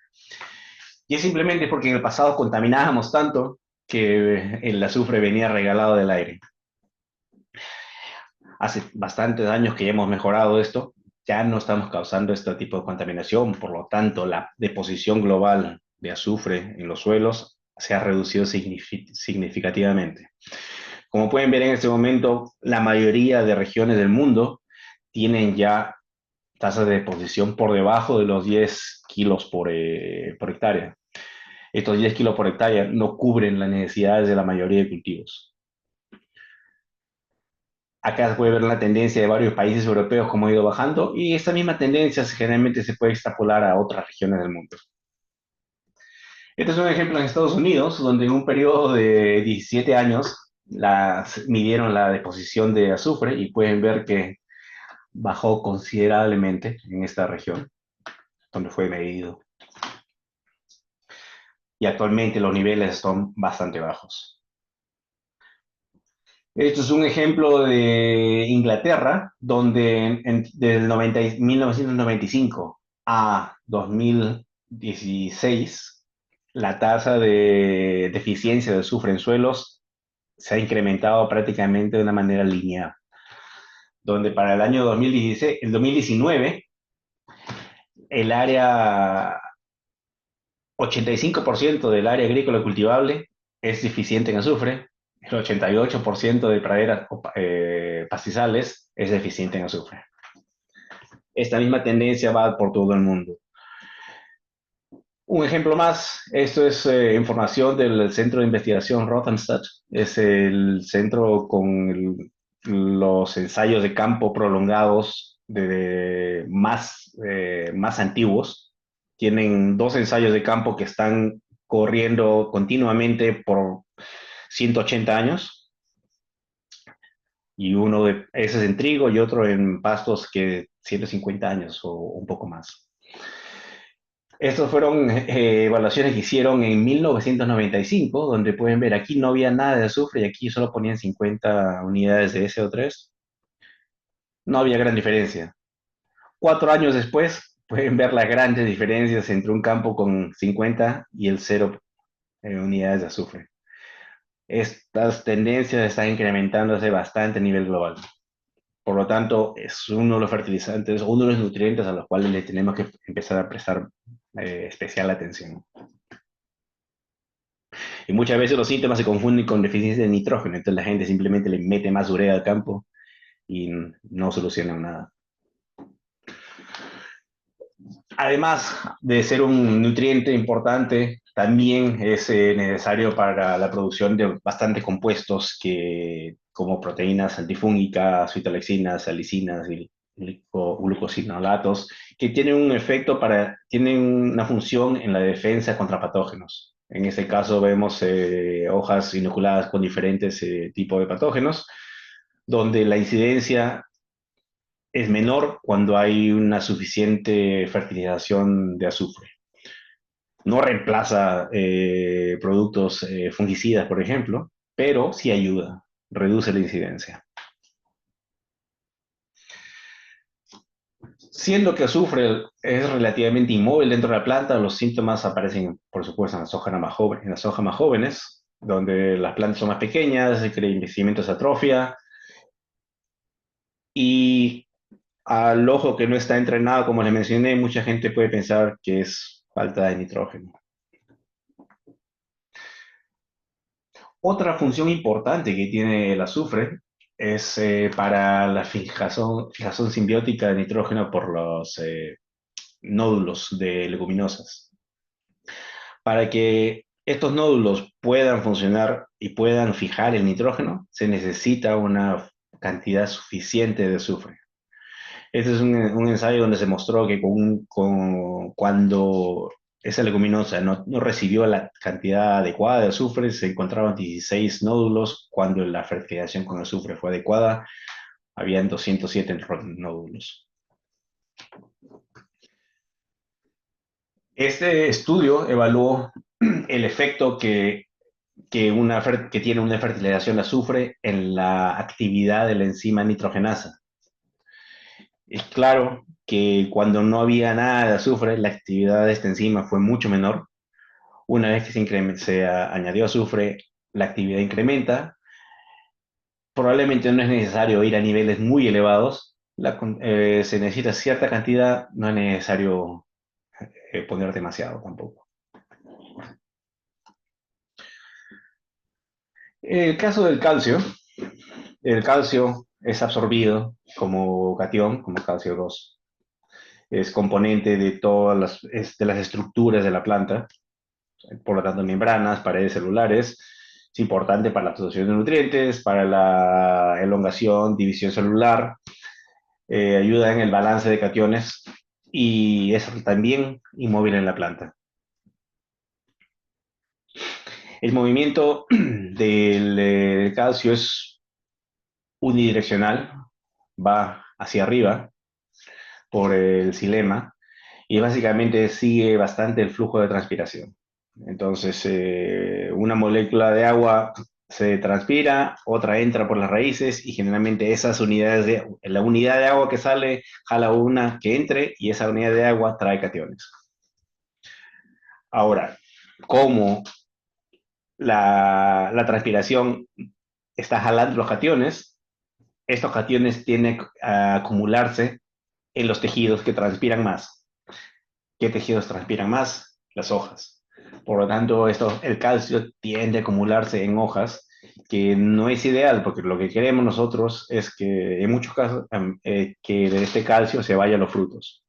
Speaker 2: Y es simplemente porque en el pasado contaminábamos tanto que el azufre venía regalado del aire. Hace bastantes años que ya hemos mejorado esto, ya no estamos causando este tipo de contaminación, por lo tanto, la deposición global de azufre en los suelos se ha reducido significativamente. Como pueden ver en este momento, la mayoría de regiones del mundo tienen ya tasas de deposición por debajo de los 10 kilos por hectárea. Estos 10 kilos por hectárea no cubren las necesidades de la mayoría de cultivos. Acá se puede ver la tendencia de varios países europeos como ha ido bajando, y esta misma tendencia generalmente se puede extrapolar a otras regiones del mundo. Este es un ejemplo en Estados Unidos, donde en un periodo de 17 años midieron la deposición de azufre y pueden ver que bajó considerablemente en esta región donde fue medido. Y actualmente los niveles son bastante bajos. Esto es un ejemplo de Inglaterra, donde desde 1995 a 2016, la tasa de deficiencia de azufre en suelos se ha incrementado prácticamente de una manera lineal, donde para el año 2016, el 2019, el área, 85% del área agrícola cultivable es deficiente en azufre, el 88% de praderas pastizales es deficiente en azufre. Esta misma tendencia va por todo el mundo. Un ejemplo más, esto es información del Centro de Investigación Rothamsted, es el centro con los ensayos de campo prolongados más antiguos. Tienen 2 ensayos de campo que están corriendo continuamente por 180 años, y uno de ese es en trigo y otro en pastos que 150 años o un poco más. Estas fueron evaluaciones que hicieron en 1995, donde pueden ver aquí no había nada de azufre y aquí solo ponían 50 unidades de SO3. No había gran diferencia. 4 años después pueden ver las grandes diferencias entre un campo con 50 y el 0 unidades de azufre. Estas tendencias están incrementándose bastante a nivel global. Por lo tanto, es uno de los fertilizantes, uno de los nutrientes a los cuales le tenemos que empezar a prestar especial atención. Y muchas veces los síntomas se confunden con deficiencia de nitrógeno, entonces la gente simplemente le mete más urea al campo y no soluciona nada. Además de ser un nutriente importante, también es necesario para la producción de bastantes compuestos como proteínas antifúngicas, fitolexinas, salicinas y glucosinolatos, que tienen una función en la defensa contra patógenos. En este caso vemos hojas inoculadas con diferentes tipos de patógenos, donde la incidencia es menor cuando hay una suficiente fertilización de azufre. No reemplaza productos fungicidas, por ejemplo, pero sí ayuda, reduce la incidencia. Siendo que azufre es relativamente inmóvil dentro de la planta, los síntomas aparecen, por supuesto, en las hojas más jóvenes, donde las plantas son más pequeñas, el crecimiento se atrofia, y al ojo que no está entrenado, como les mencioné, mucha gente puede pensar que es falta de nitrógeno. Otra función importante que tiene el azufre es para la fijación simbiótica de nitrógeno por los nódulos de leguminosas. Para que estos nódulos puedan funcionar y puedan fijar el nitrógeno, se necesita una cantidad suficiente de azufre. Este es un ensayo donde se mostró que cuando esa leguminosa no recibió la cantidad adecuada de azufre, se encontraban 16 nódulos. Cuando la fertilización con azufre fue adecuada, habían 207 nódulos. Este estudio evaluó el efecto que tiene una fertilización de azufre en la actividad de la enzima nitrogenasa. Es claro que cuando no había nada de azufre, la actividad de esta enzima fue mucho menor. Una vez que se añadió azufre, la actividad incrementa. Probablemente no es necesario ir a niveles muy elevados. Se necesita cierta cantidad, no es necesario poner demasiado tampoco. El caso del calcio, el calcio es absorbido como catión, como calcio 2. Es componente de todas de las estructuras de la planta, por lo tanto, membranas, paredes celulares. Es importante para la absorción de nutrientes, para la elongación, división celular, ayuda en el balance de cationes y es también inmóvil en la planta. El movimiento del calcio es unidireccional, va hacia arriba por el xilema y básicamente sigue bastante el flujo de transpiración. Entonces, una molécula de agua se transpira, otra entra por las raíces y generalmente la unidad de agua que sale jala una que entre y esa unidad de agua trae cationes. Ahora, como la transpiración está jalando los cationes, estos cationes tienden a acumularse en los tejidos que transpiran más. ¿Qué tejidos transpiran más? Las hojas. Por lo tanto, el calcio tiende a acumularse en hojas, que no es ideal, porque lo que queremos nosotros es que en muchos casos que de este calcio se vaya a los frutos.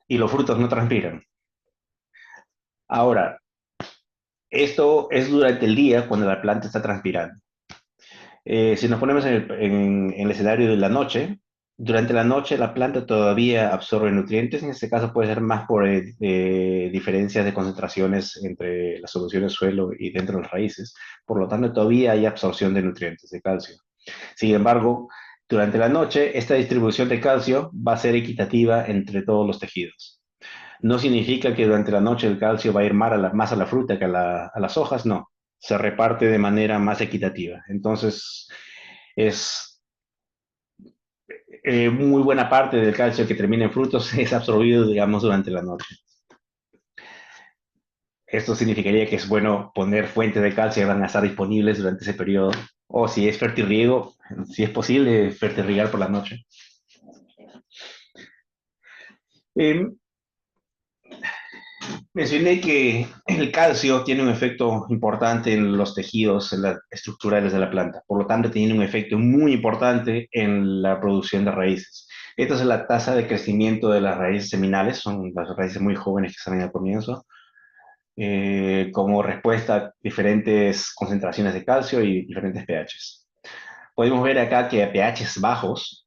Speaker 2: Y los frutos no transpiran. Ahora, esto es durante el día cuando la planta está transpirando. Si nos ponemos en el escenario de la noche, durante la noche la planta todavía absorbe nutrientes, en este caso puede ser más por diferencias de concentraciones entre las soluciones suelo y dentro de las raíces, por lo tanto todavía hay absorción de nutrientes, de calcio. Sin embargo, durante la noche esta distribución de calcio va a ser equitativa entre todos los tejidos. No significa que durante la noche el calcio va a ir más a la fruta que a las hojas, no. Se reparte de manera más equitativa. Entonces, es muy buena parte del calcio que termina en frutos es absorbido, digamos, durante la noche. Esto significaría que es bueno poner fuentes de calcio que van a estar disponibles durante ese periodo. O si es fertirriego, si es posible, fertirrigar por la noche. Eh, Mencioné que el calcio tiene un efecto importante en los tejidos estructurales de la planta, por lo tanto tiene un efecto muy importante en la producción de raíces. Esta es la tasa de crecimiento de las raíces seminales, son las raíces muy jóvenes que salen al comienzo, como respuesta a diferentes concentraciones de calcio y diferentes pHs. Podemos ver acá que a pHs bajos,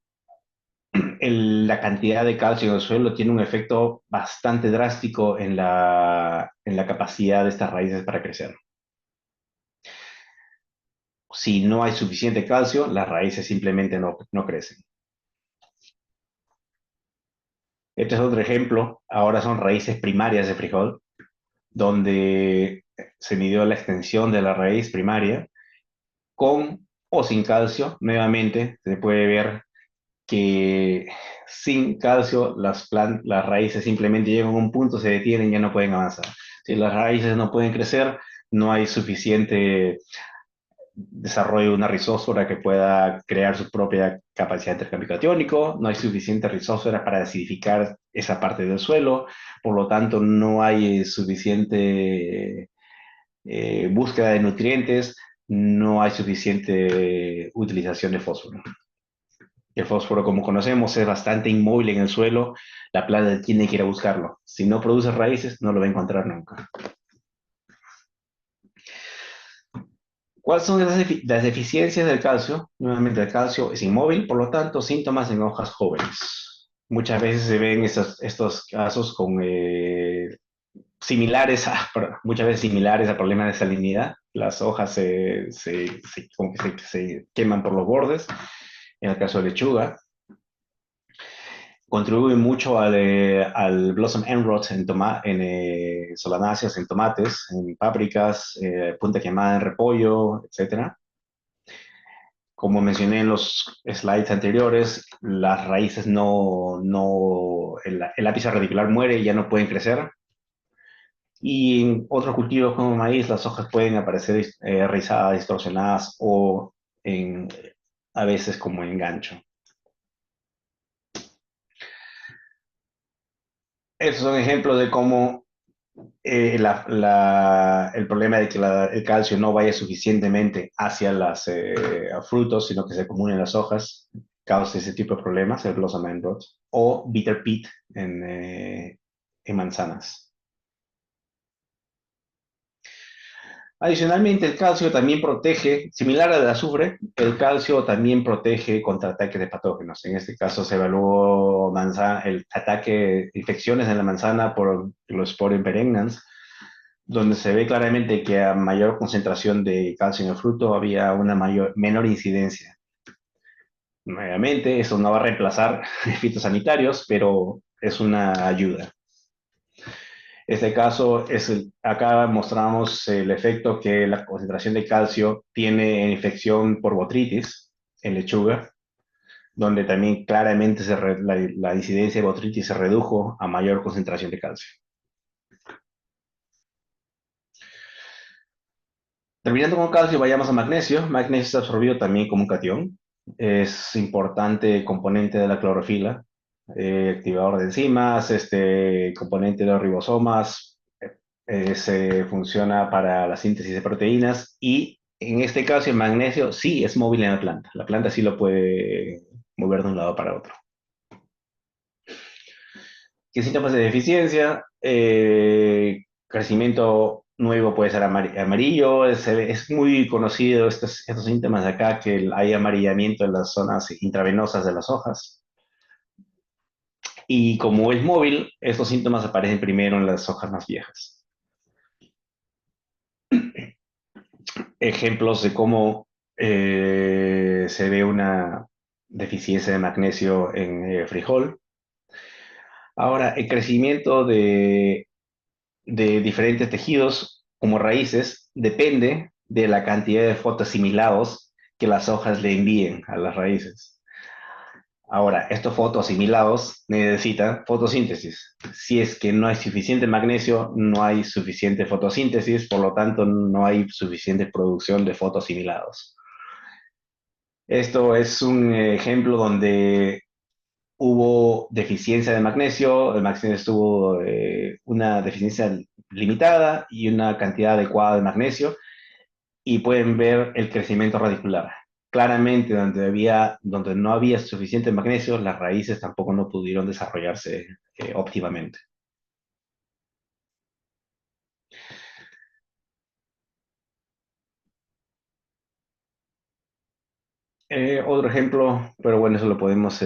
Speaker 2: la cantidad de calcio en el suelo tiene un efecto bastante drástico en la capacidad de estas raíces para crecer. Si no hay suficiente calcio, las raíces simplemente no crecen. Este es otro ejemplo. Ahora son raíces primarias de frijol, donde se midió la extensión de la raíz primaria con o sin calcio. Nuevamente se puede ver que sin calcio las raíces simplemente llegan a un punto, se detienen y ya no pueden avanzar. Si las raíces no pueden crecer, no hay suficiente desarrollo de una rizósfera que pueda crear su propia capacidad de intercambio catiónico, no hay suficiente rizósfera para acidificar esa parte del suelo, por lo tanto no hay suficiente búsqueda de nutrientes, no hay suficiente utilización de fósforo. El fósforo, como conocemos, es bastante inmóvil en el suelo. La planta tiene que ir a buscarlo. Si no produce raíces, no lo va a encontrar nunca. ¿Cuáles son las deficiencias del calcio? Nuevamente, el calcio es inmóvil, por lo tanto, síntomas en hojas jóvenes. Muchas veces se ven estos casos con, muchas veces similares a problemas de salinidad. Las hojas como que se queman por los bordes, en el caso de lechuga. Contribuye mucho al Blossom End Rot en solanáceas, en tomates, en pápricas, punta quemada en repollo, etcétera. Como mencioné en los slides anteriores, las raíces el ápice radicular muere y ya no pueden crecer. Y en otros cultivos como maíz, las hojas pueden aparecer rizadas, distorsionadas o en, a veces como engancho. Estos son ejemplos de cómo el problema de que el calcio no vaya suficientemente hacia los frutos, sino que se acumule en las hojas, causa ese tipo de problemas, el blossom end rot, o bitter pit en manzanas. Adicionalmente, el calcio también protege, similar al azufre, el calcio también protege contra ataques de patógenos. En este caso se evaluó el ataque de infecciones en la manzana por los Sporium perennians, donde se ve claramente que a mayor concentración de calcio en el fruto había una menor incidencia. Nuevamente, eso no va a reemplazar fitosanitarios, pero es una ayuda. Este caso acá mostramos el efecto que la concentración de calcio tiene en infección por botritis en lechuga, donde también claramente la incidencia de botritis se redujo a mayor concentración de calcio. Terminando con calcio, vayamos a magnesio. Magnesio es absorbido también como un cation. Es importante componente de la clorofila, activador de enzimas, componente de los ribosomas, se funciona para la síntesis de proteínas y en este caso el magnesio sí es móvil en la planta. La planta sí lo puede mover de un lado para otro. ¿Qué síntomas de deficiencia? Crecimiento nuevo puede ser amarillo, es muy conocido estos síntomas de acá, que hay amarillamiento en las zonas intravenosas de las hojas. Y como es móvil, estos síntomas aparecen primero en las hojas más viejas. Ejemplos de cómo se ve una deficiencia de magnesio en frijol. Ahora, el crecimiento de diferentes tejidos como raíces depende de la cantidad de fotoasimilados que las hojas le envíen a las raíces. Ahora, estos fotoasimilados necesitan fotosíntesis. Si es que no hay suficiente magnesio, no hay suficiente fotosíntesis, por lo tanto no hay suficiente producción de fotoasimilados. Esto es un ejemplo donde hubo deficiencia de magnesio, el magnesio tuvo una deficiencia limitada y una cantidad adecuada de magnesio, y pueden ver el crecimiento radicular. Claramente, donde no había suficiente magnesio, las raíces tampoco no pudieron desarrollarse óptimamente. Otro ejemplo, pero bueno, eso lo podemos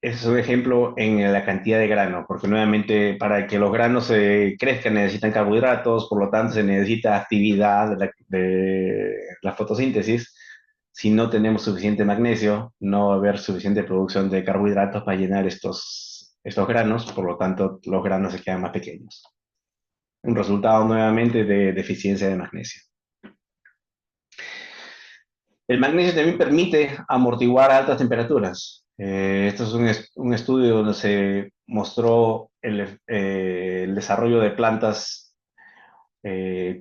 Speaker 2: es un ejemplo en la cantidad de grano, porque nuevamente para que los granos crezcan necesitan carbohidratos, por lo tanto se necesita actividad de la fotosíntesis. Si no tenemos suficiente magnesio, no va a haber suficiente producción de carbohidratos para llenar estos granos, por lo tanto los granos se quedan más pequeños. Un resultado nuevamente de deficiencia de magnesio. El magnesio también permite amortiguar altas temperaturas. Esto es un estudio donde se mostró el desarrollo de plantas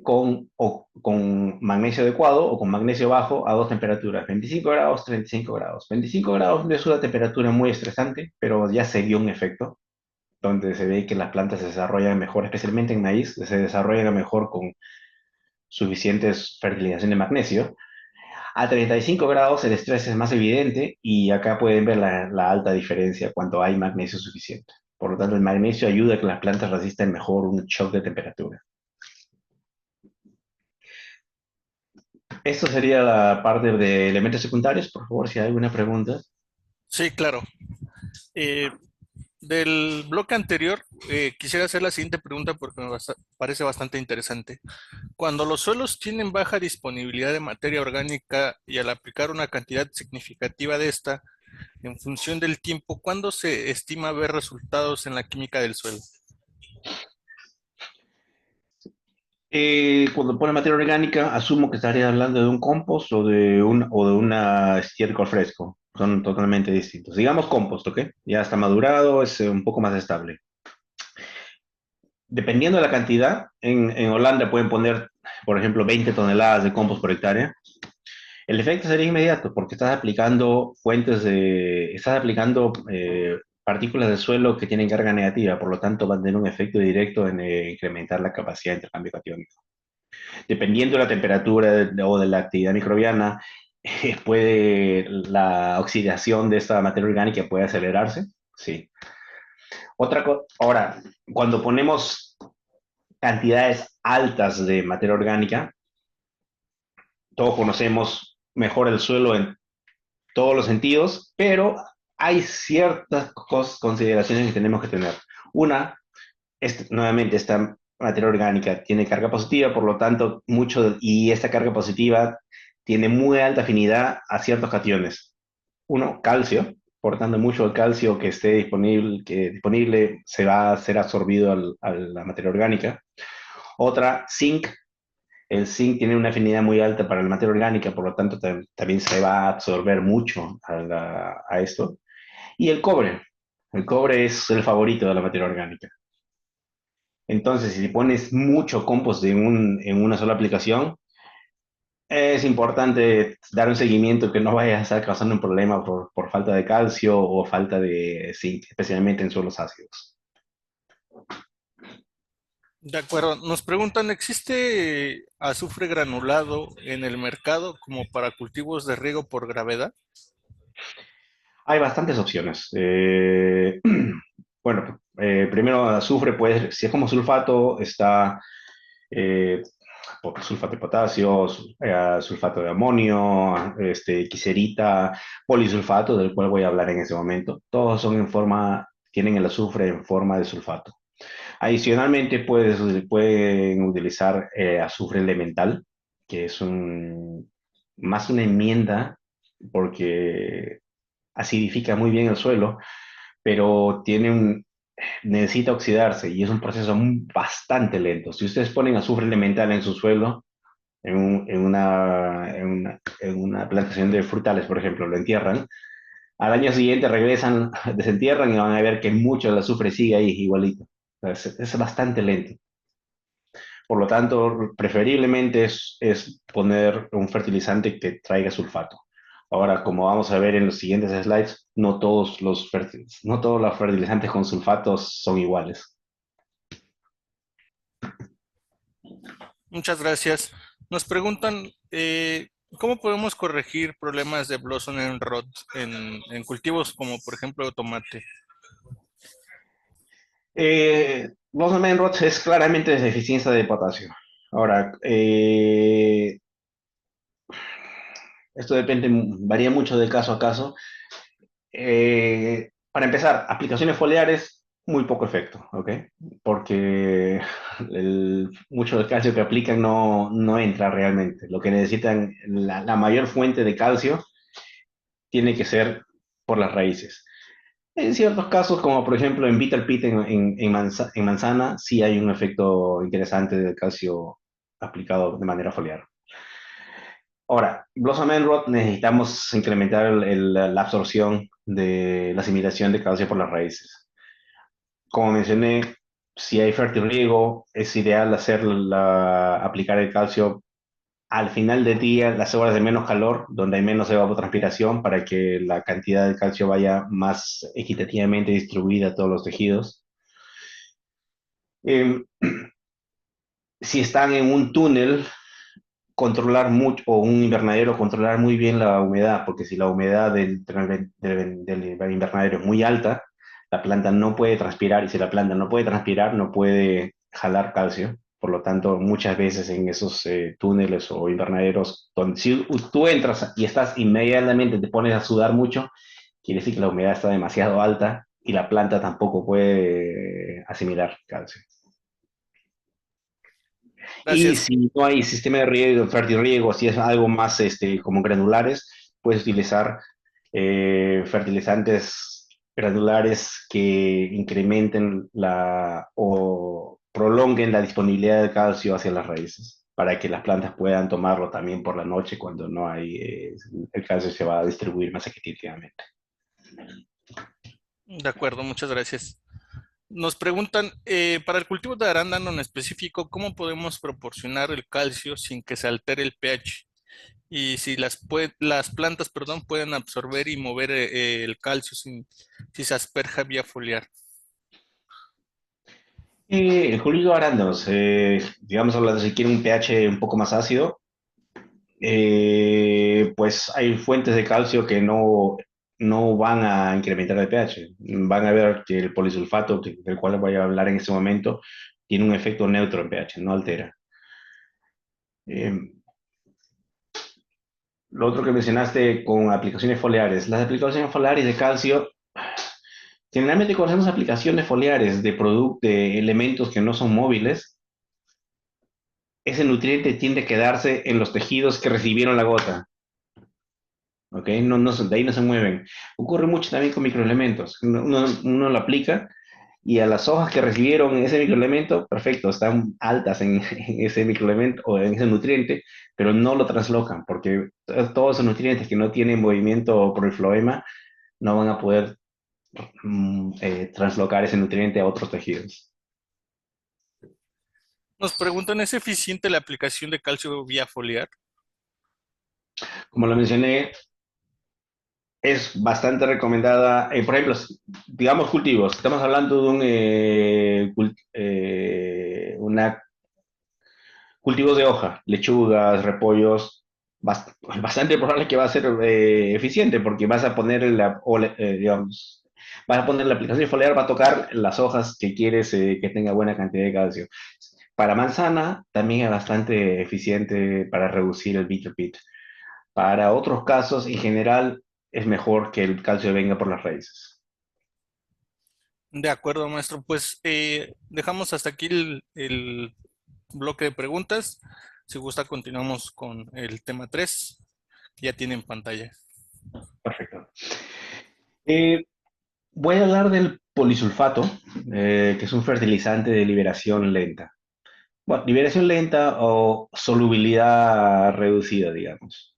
Speaker 2: con magnesio adecuado o con magnesio bajo a dos temperaturas, 25 grados, 35 grados. 25 grados no es una temperatura muy estresante, pero ya se vio un efecto donde se ve que las plantas se desarrollan mejor, especialmente en maíz, se desarrollan mejor con suficientes fertilización de magnesio. A 35 grados el estrés es más evidente y acá pueden ver la alta diferencia cuando hay magnesio suficiente. Por lo tanto, el magnesio ayuda a que las plantas resistan mejor un shock de temperatura. Esto sería la parte de elementos secundarios, por favor, si hay alguna pregunta.
Speaker 1: Sí, claro. Eh, Del bloque anterior, quisiera hacer la siguiente pregunta porque parece bastante interesante. Cuando los suelos tienen baja disponibilidad de materia orgánica y al aplicar una cantidad significativa de esta, en función del tiempo, ¿cuándo se estima ver resultados en la química del suelo?
Speaker 2: Cuando pone materia orgánica, asumo que estaría hablando de un compost o de una estiércol fresco. Son totalmente distintos. Digamos compost, ¿ok? Ya está madurado, es un poco más estable. Dependiendo de la cantidad, en Holanda pueden poner, por ejemplo, 20 toneladas de compost por hectárea. El efecto sería inmediato porque estás aplicando partículas del suelo que tienen carga negativa, por lo tanto va a tener un efecto directo en incrementar la capacidad de intercambio catiónico. Dependiendo de la temperatura o de la actividad microbiana, la oxidación de esta materia orgánica puede acelerarse. Sí. Ahora, cuando ponemos cantidades altas de materia orgánica, todos conocemos mejor el suelo en todos los sentidos, pero hay ciertas consideraciones que tenemos que tener. Una, nuevamente, esta materia orgánica tiene carga positiva, por lo tanto, y esta carga positiva tiene muy alta afinidad a ciertos cationes. Uno, calcio, por tanto, mucho del calcio que disponible se va a ser absorbido a la materia orgánica. Otra, zinc. El zinc tiene una afinidad muy alta para la materia orgánica, por lo tanto, también se va a absorber mucho a esto. Y el cobre. El cobre es el favorito de la materia orgánica. Entonces, si pones mucho compost en una sola aplicación, es importante dar un seguimiento que no vaya a estar causando un problema por falta de calcio o falta de zinc, especialmente en suelos ácidos.
Speaker 1: De acuerdo. Nos preguntan, ¿existe azufre granulado en el mercado como para cultivos de riego por gravedad?
Speaker 2: Hay bastantes opciones. Bueno, primero azufre, pues, si es como sulfato, está eh, sulfato de potasio, sulfato de amonio, quiserita, polisulfato, del cual voy a hablar en ese momento. Todos tienen el azufre en forma de sulfato. Adicionalmente, pueden utilizar azufre elemental, que es más una enmienda, porque acidifica muy bien el suelo, pero necesita oxidarse y es un proceso bastante lento. Si ustedes ponen azufre elemental en su suelo, en una plantación de frutales, por ejemplo, lo entierran, al año siguiente regresan, desentierran y van a ver que mucho del azufre sigue ahí igualito. Es bastante lento. Por lo tanto, preferiblemente es poner un fertilizante que traiga sulfato. Ahora, como vamos a ver en los siguientes slides, no todos los fertilizantes con sulfatos son iguales.
Speaker 1: Muchas gracias. Nos preguntan, ¿cómo podemos corregir problemas de Blossom and Rot en cultivos como por ejemplo tomate?
Speaker 2: Los es claramente deficiencia de potasio. Ahora, esto varía mucho de caso a caso. Para empezar, aplicaciones foliares, muy poco efecto, ¿ok? Porque mucho del calcio que aplican no entra realmente. Lo que necesitan, la mayor fuente de calcio tiene que ser por las raíces. En ciertos casos, como por ejemplo en Bitter Pit en manzana, sí hay un efecto interesante del calcio aplicado de manera foliar. Ahora, Blossom and Rot necesitamos incrementar la absorción de la asimilación de calcio por las raíces. Como mencioné, si hay fertirriego, es ideal aplicar el calcio al final del día, las horas de menos calor, donde hay menos evapotranspiración, para que la cantidad de calcio vaya más equitativamente distribuida a todos los tejidos. Eh, si están en un túnel, controlar mucho, o un invernadero, controlar muy bien la humedad, porque si la humedad del invernadero es muy alta, la planta no puede transpirar, y si la planta no puede transpirar, no puede jalar calcio. Por lo tanto, muchas veces en esos túneles o invernaderos, donde si tú entras y estás inmediatamente, te pones a sudar mucho, quiere decir que la humedad está demasiado alta y la planta tampoco puede asimilar calcio. Y
Speaker 1: Gracias.
Speaker 2: si no hay sistema de riego, fertirriego, si es algo más como granulares, puedes utilizar fertilizantes granulares que incrementen o prolonguen la disponibilidad de calcio hacia las raíces, para que las plantas puedan tomarlo también por la noche cuando no hay, el calcio se va a distribuir más equitativamente.
Speaker 1: De acuerdo, muchas gracias. Nos preguntan, para el cultivo de arándano en específico, ¿cómo podemos proporcionar el calcio sin que se altere el pH? Y si las plantas, perdón, pueden absorber y mover el calcio si se asperja vía foliar.
Speaker 2: El cultivo de arándanos, digamos hablando, si quiere un pH un poco más ácido, pues hay fuentes de calcio que no van a incrementar el pH. Van a ver que el polisulfato, del cual voy a hablar en este momento, tiene un efecto neutro en pH, no altera. Eh, lo otro que mencionaste con aplicaciones foliares. Las aplicaciones foliares de calcio, generalmente cuando hacemos aplicaciones foliares de elementos que no son móviles, ese nutriente tiende a quedarse en los tejidos que recibieron la gota. ¿Ok? De ahí no se mueven. Ocurre mucho también con microelementos. Uno lo aplica y a las hojas que recibieron ese microelemento, perfecto, están altas en, en ese microelemento o en ese nutriente, pero no lo translocan porque todos esos nutrientes que no tienen movimiento por el floema no van a poder translocar ese nutriente a otros tejidos.
Speaker 1: Nos preguntan, ¿es eficiente la aplicación de calcio vía foliar?
Speaker 2: Como lo mencioné, es bastante recomendada. Por ejemplo, digamos cultivos. Estamos hablando de cultivos de hoja, lechugas, repollos. Bastante probable que va a ser eficiente porque vas a poner digamos, vas a poner la aplicación foliar, va a tocar las hojas que quieres que tenga buena cantidad de calcio. Para manzana también es bastante eficiente para reducir el bitter pit. Para otros casos, en general, es mejor que el calcio venga por las raíces.
Speaker 1: De acuerdo, maestro. Pues dejamos hasta aquí el bloque de preguntas. Si gusta, continuamos con el tema 3 que ya tiene en pantalla.
Speaker 2: Perfecto. Eh, Voy a hablar del polisulfato, que es un fertilizante de liberación lenta. Bueno, liberación lenta o solubilidad reducida, digamos.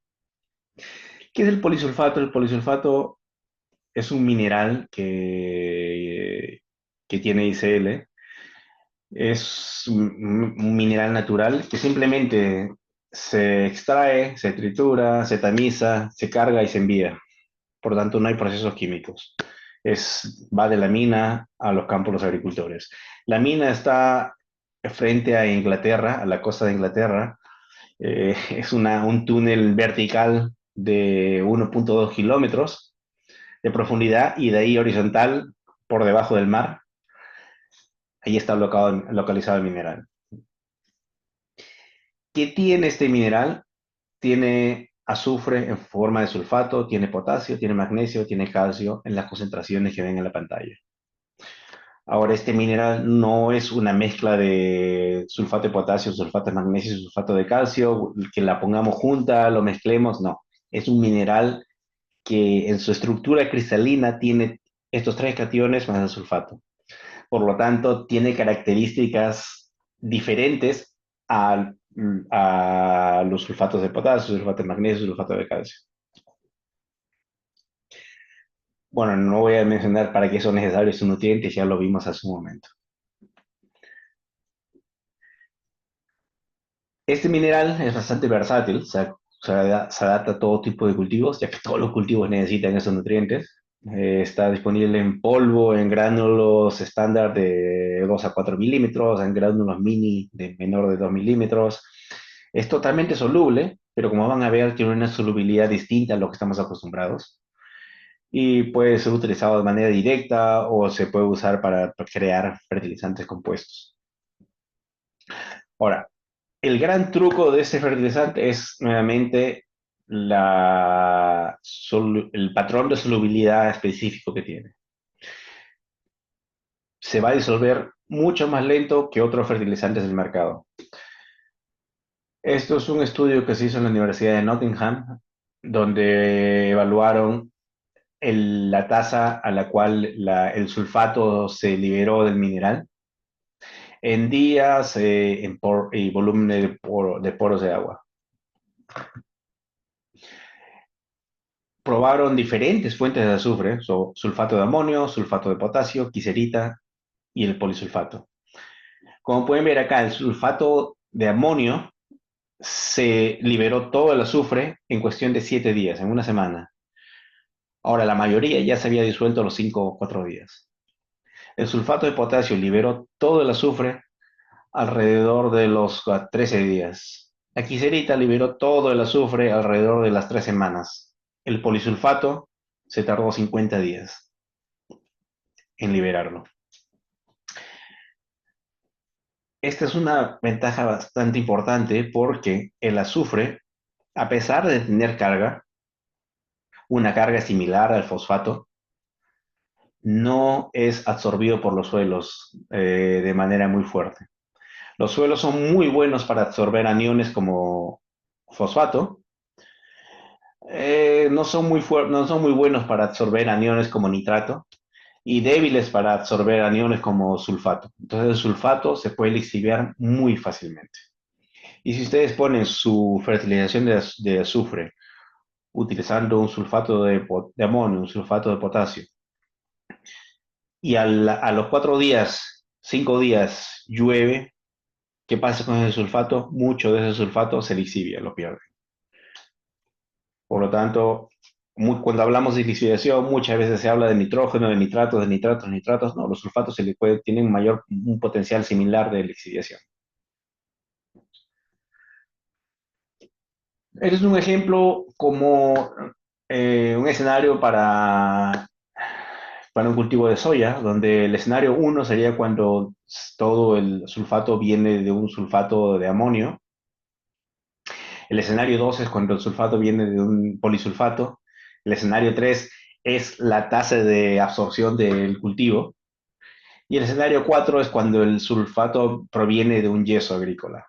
Speaker 2: ¿Qué es el polisulfato? El polisulfato es un mineral que tiene ICL. Es un mineral natural que simplemente se extrae, se tritura, se tamiza, se carga y se envía. Por lo tanto, no hay procesos químicos. Va de la mina a los campos de los agricultores. La mina está frente a Inglaterra, a la costa de Inglaterra. Es un túnel vertical de 1,2 kilómetros de profundidad y de ahí horizontal por debajo del mar. Ahí está localizado el mineral. ¿Qué tiene este mineral? Tiene azufre en forma de sulfato, tiene potasio, tiene magnesio, tiene calcio en las concentraciones que ven en la pantalla. Ahora, este mineral no es una mezcla de sulfato de potasio, sulfato de magnesio, sulfato de calcio, que la pongamos junta, lo mezclemos, no. Es un mineral que en su estructura cristalina tiene estos tres cationes más el sulfato. Por lo tanto, tiene características diferentes a, a los sulfatos de potasio, sulfato de magnesio, sulfato de calcio. Bueno, no voy a mencionar para qué son necesarios estos nutrientes, ya lo vimos hace un momento. Este mineral es bastante versátil, se adapta a todo tipo de cultivos, ya que todos los cultivos necesitan esos nutrientes. Está disponible en polvo, en gránulos estándar de 2 a 4 milímetros, en gránulos mini de menor de 2 milímetros. Es totalmente soluble, pero como van a ver, tiene una solubilidad distinta a lo que estamos acostumbrados. Y puede ser utilizado de manera directa o se puede usar para crear fertilizantes compuestos. Ahora, el gran truco de este fertilizante es nuevamente el patrón de solubilidad específico que tiene. Se va a disolver mucho más lento que otros fertilizantes del mercado. Esto es un estudio que se hizo en la Universidad de Nottingham, donde evaluaron la tasa a la cual el sulfato se liberó del mineral en días y volumen de poros de agua. Probaron diferentes fuentes de azufre, sulfato de amonio, sulfato de potasio, quiserita y el polisulfato. Como pueden ver acá, el sulfato de amonio se liberó todo el azufre en cuestión de 7 días, en una semana. Ahora, la mayoría ya se había disuelto a los 5 o 4 días. El sulfato de potasio liberó todo el azufre alrededor de los 13 días. La quiserita liberó todo el azufre alrededor de las 3 semanas. El polisulfato se tardó 50 días en liberarlo. Esta es una ventaja bastante importante porque el azufre, a pesar de tener carga, una carga similar al fosfato, no es absorbido por los suelos de manera muy fuerte. Los suelos son muy buenos para absorber aniones como fosfato, no son muy buenos para absorber aniones como nitrato y débiles para absorber aniones como sulfato. Entonces el sulfato se puede lixiviar muy fácilmente. Y si ustedes ponen su fertilización de azufre utilizando un sulfato de amonio, un sulfato de potasio, y a los 4 días, 5 días llueve, ¿qué pasa con ese sulfato? Mucho de ese sulfato se lixivia, lo pierde. Por lo tanto, cuando hablamos de lixiviación, muchas veces se habla de nitrógeno, de nitratos, de nitratos, nitratos. No, los sulfatos tienen un potencial similar de lixiviación. Este es un ejemplo como un escenario para un cultivo de soya, donde el escenario 1 sería cuando todo el sulfato viene de un sulfato de amonio. El escenario 2 es cuando el sulfato viene de un polisulfato. El escenario 3 es la tasa de absorción del cultivo. Y el escenario 4 es cuando el sulfato proviene de un yeso agrícola.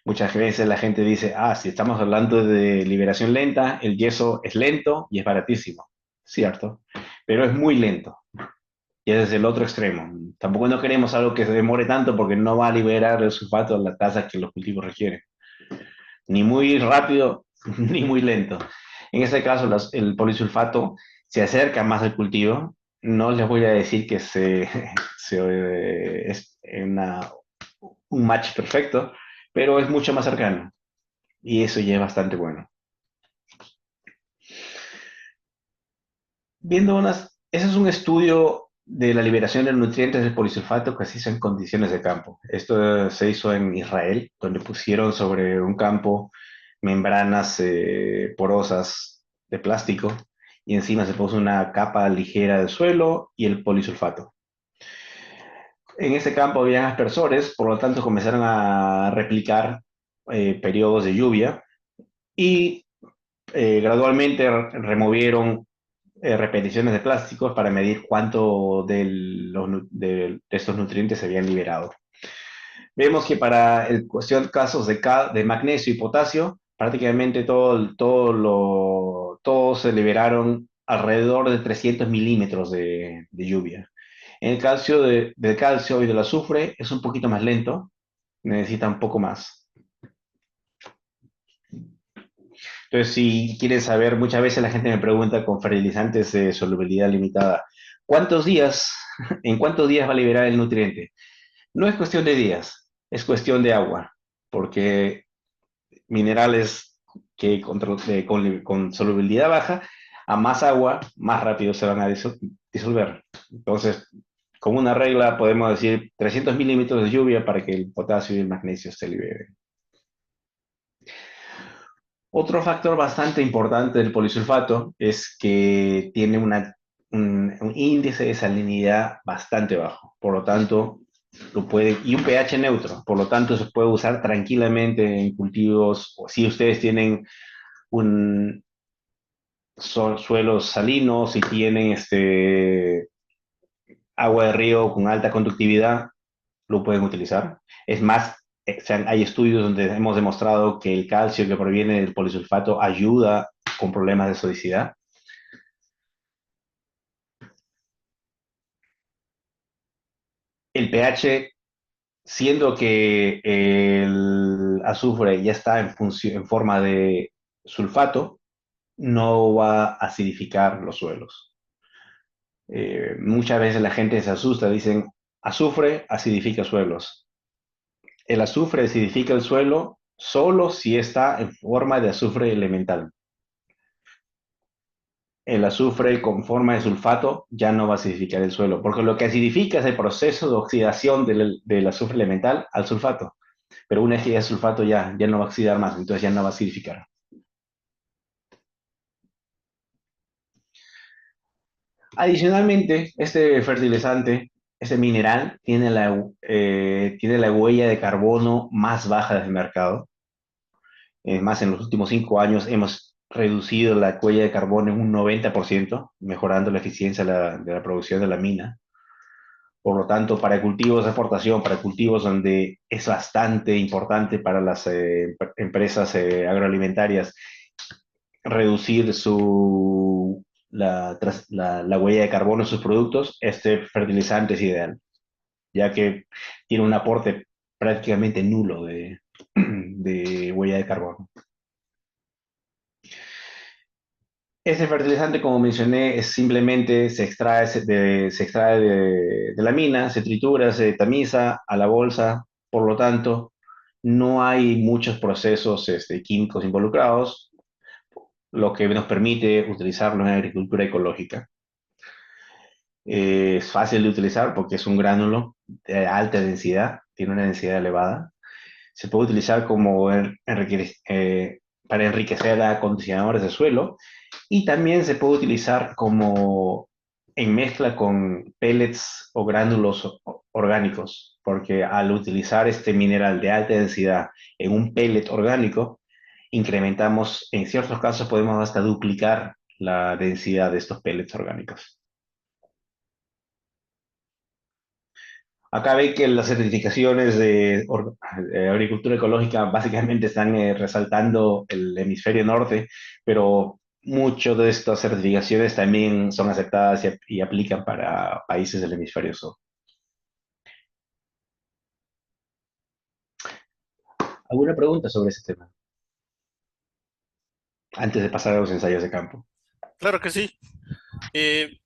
Speaker 2: Muchas veces la gente dice, si estamos hablando de liberación lenta, el yeso es lento y es baratísimo. Cierto, pero es muy lento. Y ese es el otro extremo. Tampoco no queremos algo que se demore tanto porque no va a liberar el sulfato a la tasa que los cultivos requieren. Ni muy rápido, ni muy lento. En este caso, el polisulfato se acerca más al cultivo. No les voy a decir que es un match perfecto, pero es mucho más cercano. Y eso ya es bastante bueno. Ese es un estudio de la liberación de nutrientes del polisulfato que se hizo en condiciones de campo. Esto se hizo en Israel, donde pusieron sobre un campo membranas porosas de plástico y encima se puso una capa ligera de suelo y el polisulfato. En ese campo había aspersores, por lo tanto comenzaron a replicar periodos de lluvia y gradualmente removieron repeticiones de plásticos para medir cuánto de estos nutrientes se habían liberado. Vemos que para el cuestión casos de magnesio y potasio, prácticamente todos se liberaron alrededor de 300 milímetros de lluvia. En el calcio del calcio y del azufre es un poquito más lento, necesita un poco más. Entonces, si quieren saber, muchas veces la gente me pregunta con fertilizantes de solubilidad limitada, ¿en cuántos días va a liberar el nutriente? No es cuestión de días, es cuestión de agua, porque minerales con solubilidad baja, a más agua, más rápido se van a disolver. Entonces, como una regla, podemos decir 300 milímetros de lluvia para que el potasio y el magnesio se liberen. Otro factor bastante importante del polisulfato es que tiene un índice de salinidad bastante bajo. Por lo tanto, y un pH neutro, por lo tanto se puede usar tranquilamente en cultivos, o si ustedes tienen un, suelos salinos, si tienen agua de río con alta conductividad, lo pueden utilizar. Es más, hay estudios donde hemos demostrado que el calcio que proviene del polisulfato ayuda con problemas de sodicidad. El pH, siendo que el azufre ya está en forma de sulfato, no va a acidificar los suelos. Muchas veces la gente se asusta, dicen, azufre acidifica suelos. El azufre acidifica el suelo solo si está en forma de azufre elemental. El azufre con forma de sulfato ya no va a acidificar el suelo, porque lo que acidifica es el proceso de oxidación del azufre elemental al sulfato. Pero una vez que ya es sulfato ya no va a oxidar más, entonces ya no va a acidificar. Adicionalmente, este fertilizante, este mineral, tiene la huella de carbono más baja del mercado. Más, en los últimos 5 años hemos reducido la huella de carbono en un 90%, mejorando la eficiencia de la producción de la mina. Por lo tanto, para cultivos de exportación, para cultivos donde es bastante importante para las empresas agroalimentarias reducir la huella de carbono en sus productos, este fertilizante es ideal, ya que tiene un aporte prácticamente nulo de huella de carbono. Ese fertilizante, como mencioné, es simplemente se extrae de la mina, se tritura, se tamiza a la bolsa, por lo tanto, no hay muchos procesos químicos involucrados, lo que nos permite utilizarlo en agricultura ecológica. Es fácil de utilizar porque es un gránulo de alta densidad, tiene una densidad elevada. Se puede utilizar para enriquecer acondicionadores de suelo y también se puede utilizar como en mezcla con pellets o gránulos orgánicos, porque al utilizar este mineral de alta densidad en un pellet orgánico, incrementamos, en ciertos casos podemos hasta duplicar la densidad de estos pellets orgánicos. Acá ve que las certificaciones de agricultura ecológica básicamente están resaltando el hemisferio norte, pero muchas de estas certificaciones también son aceptadas y aplican para países del hemisferio sur. ¿Alguna pregunta sobre ese tema? Antes de pasar a los ensayos de campo.
Speaker 1: Claro que sí.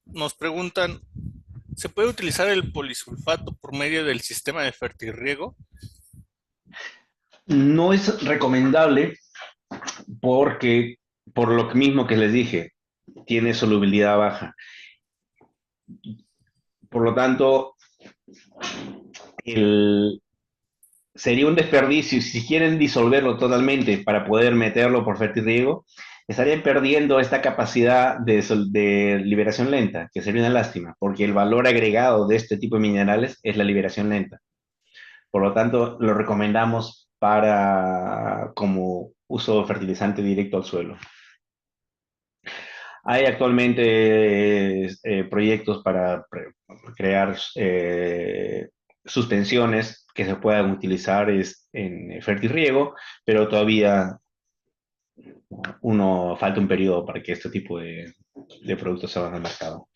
Speaker 1: Nos preguntan, ¿se puede utilizar el polisulfato por medio del sistema de fertirriego?
Speaker 2: No es recomendable porque, por lo mismo que les dije, tiene solubilidad baja. Por lo tanto, el, sería un desperdicio. Si quieren disolverlo totalmente para poder meterlo por fertirriego, estarían perdiendo esta capacidad de liberación lenta, que sería una lástima, porque el valor agregado de este tipo de minerales es la liberación lenta. Por lo tanto, lo recomendamos como uso fertilizante directo al suelo. Hay actualmente proyectos para crear suspensiones que se puedan utilizar en fertirriego, pero todavía falta un periodo para que este tipo de productos salgan al mercado.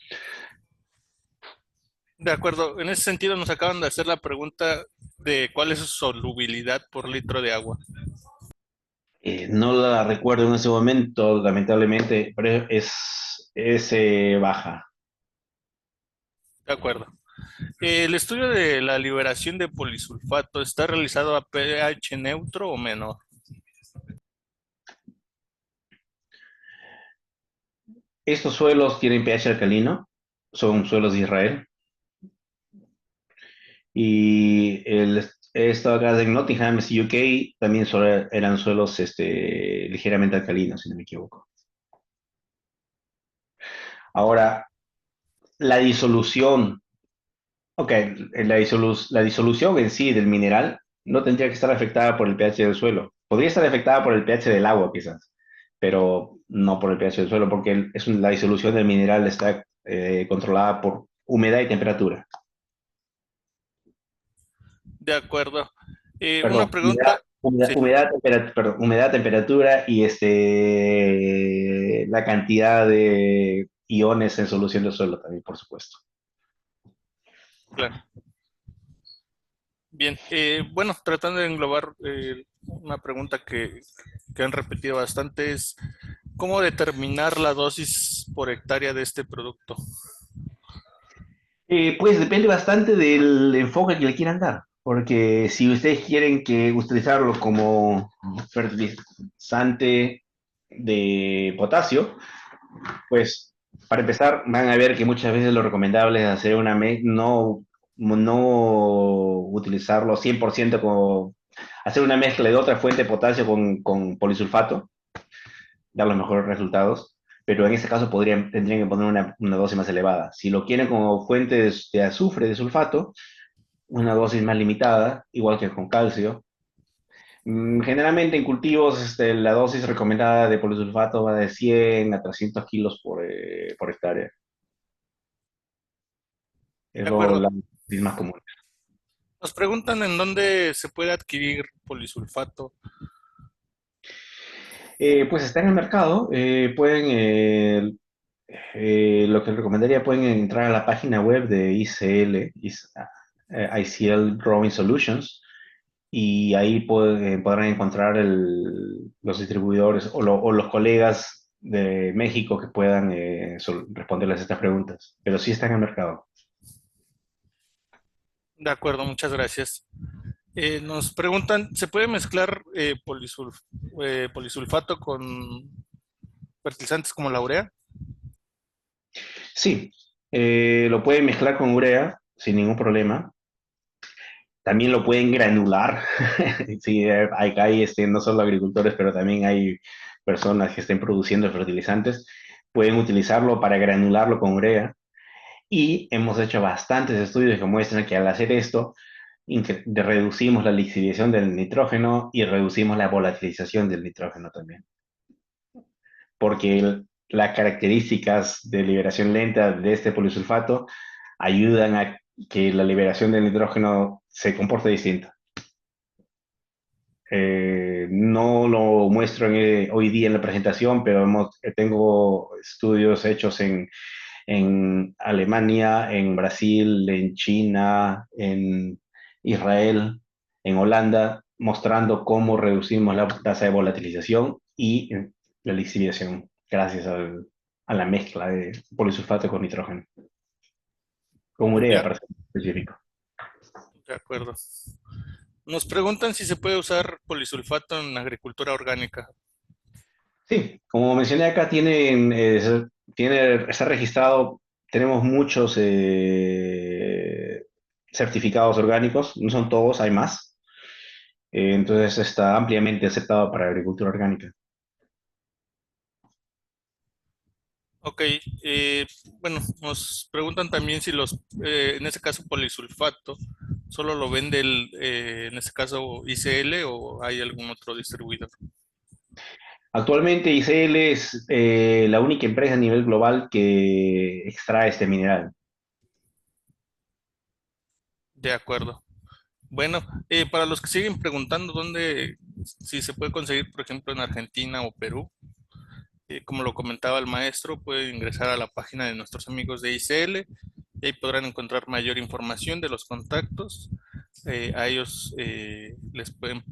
Speaker 1: De acuerdo, en ese sentido nos acaban de hacer la pregunta de cuál es su solubilidad por litro de agua.
Speaker 2: No la recuerdo en ese momento, lamentablemente, pero es baja.
Speaker 1: De acuerdo. ¿El estudio de la liberación de polisulfato está realizado a pH neutro o menor?
Speaker 2: Estos suelos tienen pH alcalino, son suelos de Israel. Y esto acá en Nottingham, UK, también eran suelos ligeramente alcalinos, si no me equivoco. Ahora, la disolución Ok, la disolución en sí del mineral no tendría que estar afectada por el pH del suelo. Podría estar afectada por el pH del agua, quizás, pero no por el pH del suelo, porque la disolución del mineral está controlada por humedad y temperatura.
Speaker 1: De acuerdo.
Speaker 2: Perdón,
Speaker 1: Una pregunta, sí,
Speaker 2: perdón, humedad, temperatura y la cantidad de iones en solución del suelo también, por supuesto.
Speaker 1: claro. Bien, bueno, tratando de englobar una pregunta que han repetido bastante es, ¿cómo determinar la dosis por hectárea de este producto?
Speaker 2: Pues depende bastante del enfoque que le quieran dar, porque si ustedes quieren utilizarlo como fertilizante de potasio, pues para empezar van a ver que muchas veces lo recomendable es hacer no utilizarlo 100% como hacer una mezcla de otra fuente de potasio con polisulfato, dar los mejores resultados, pero en este caso tendrían que poner una dosis más elevada. Si lo quieren como fuente de azufre, de sulfato, una dosis más limitada, igual que con calcio. Generalmente en cultivos la dosis recomendada de polisulfato va de 100 a 300 kilos por hectárea. Es
Speaker 1: De acuerdo.
Speaker 2: la dosis más común.
Speaker 1: Nos preguntan en dónde se puede adquirir polisulfato.
Speaker 2: Pues está en el mercado. Lo que recomendaría, pueden entrar a la página web de ICL, ICL Growing Solutions, y ahí podrán encontrar los distribuidores o los colegas de México que puedan responderles estas preguntas. Pero sí está en el mercado.
Speaker 1: De acuerdo, muchas gracias. Nos preguntan, ¿se puede mezclar polisulfato con fertilizantes como la urea?
Speaker 2: Sí, lo pueden mezclar con urea sin ningún problema. También lo pueden granular. Sí, hay no solo agricultores, pero también hay personas que estén produciendo fertilizantes. Pueden utilizarlo para granularlo con urea. Y hemos hecho bastantes estudios que muestran que al hacer esto, reducimos la lixiviación del nitrógeno y reducimos la volatilización del nitrógeno también. Porque las características de liberación lenta de este polisulfato ayudan a que la liberación del nitrógeno se comporte distinto. No lo muestro hoy día en la presentación, pero tengo estudios hechos en Alemania, en Brasil, en China, en Israel, en Holanda, mostrando cómo reducimos la tasa de volatilización y la lixiviación gracias a la mezcla de polisulfato con nitrógeno, con urea
Speaker 1: De,
Speaker 2: para ser específico.
Speaker 1: de acuerdo. Nos preguntan si se puede usar polisulfato en agricultura orgánica.
Speaker 2: Sí, como mencioné acá, está registrado, tenemos muchos certificados orgánicos, no son todos, hay más. Entonces está ampliamente aceptado para agricultura orgánica.
Speaker 1: Ok, bueno, nos preguntan también si en este caso polisulfato, solo lo vende en este caso ICL o hay algún otro distribuidor.
Speaker 2: Actualmente ICL es la única empresa a nivel global que extrae este mineral.
Speaker 1: De acuerdo. Bueno, para los que siguen preguntando si se puede conseguir, por ejemplo, en Argentina o Perú, como lo comentaba el maestro, pueden ingresar a la página de nuestros amigos de ICL y ahí podrán encontrar mayor información de los contactos. A ellos les pueden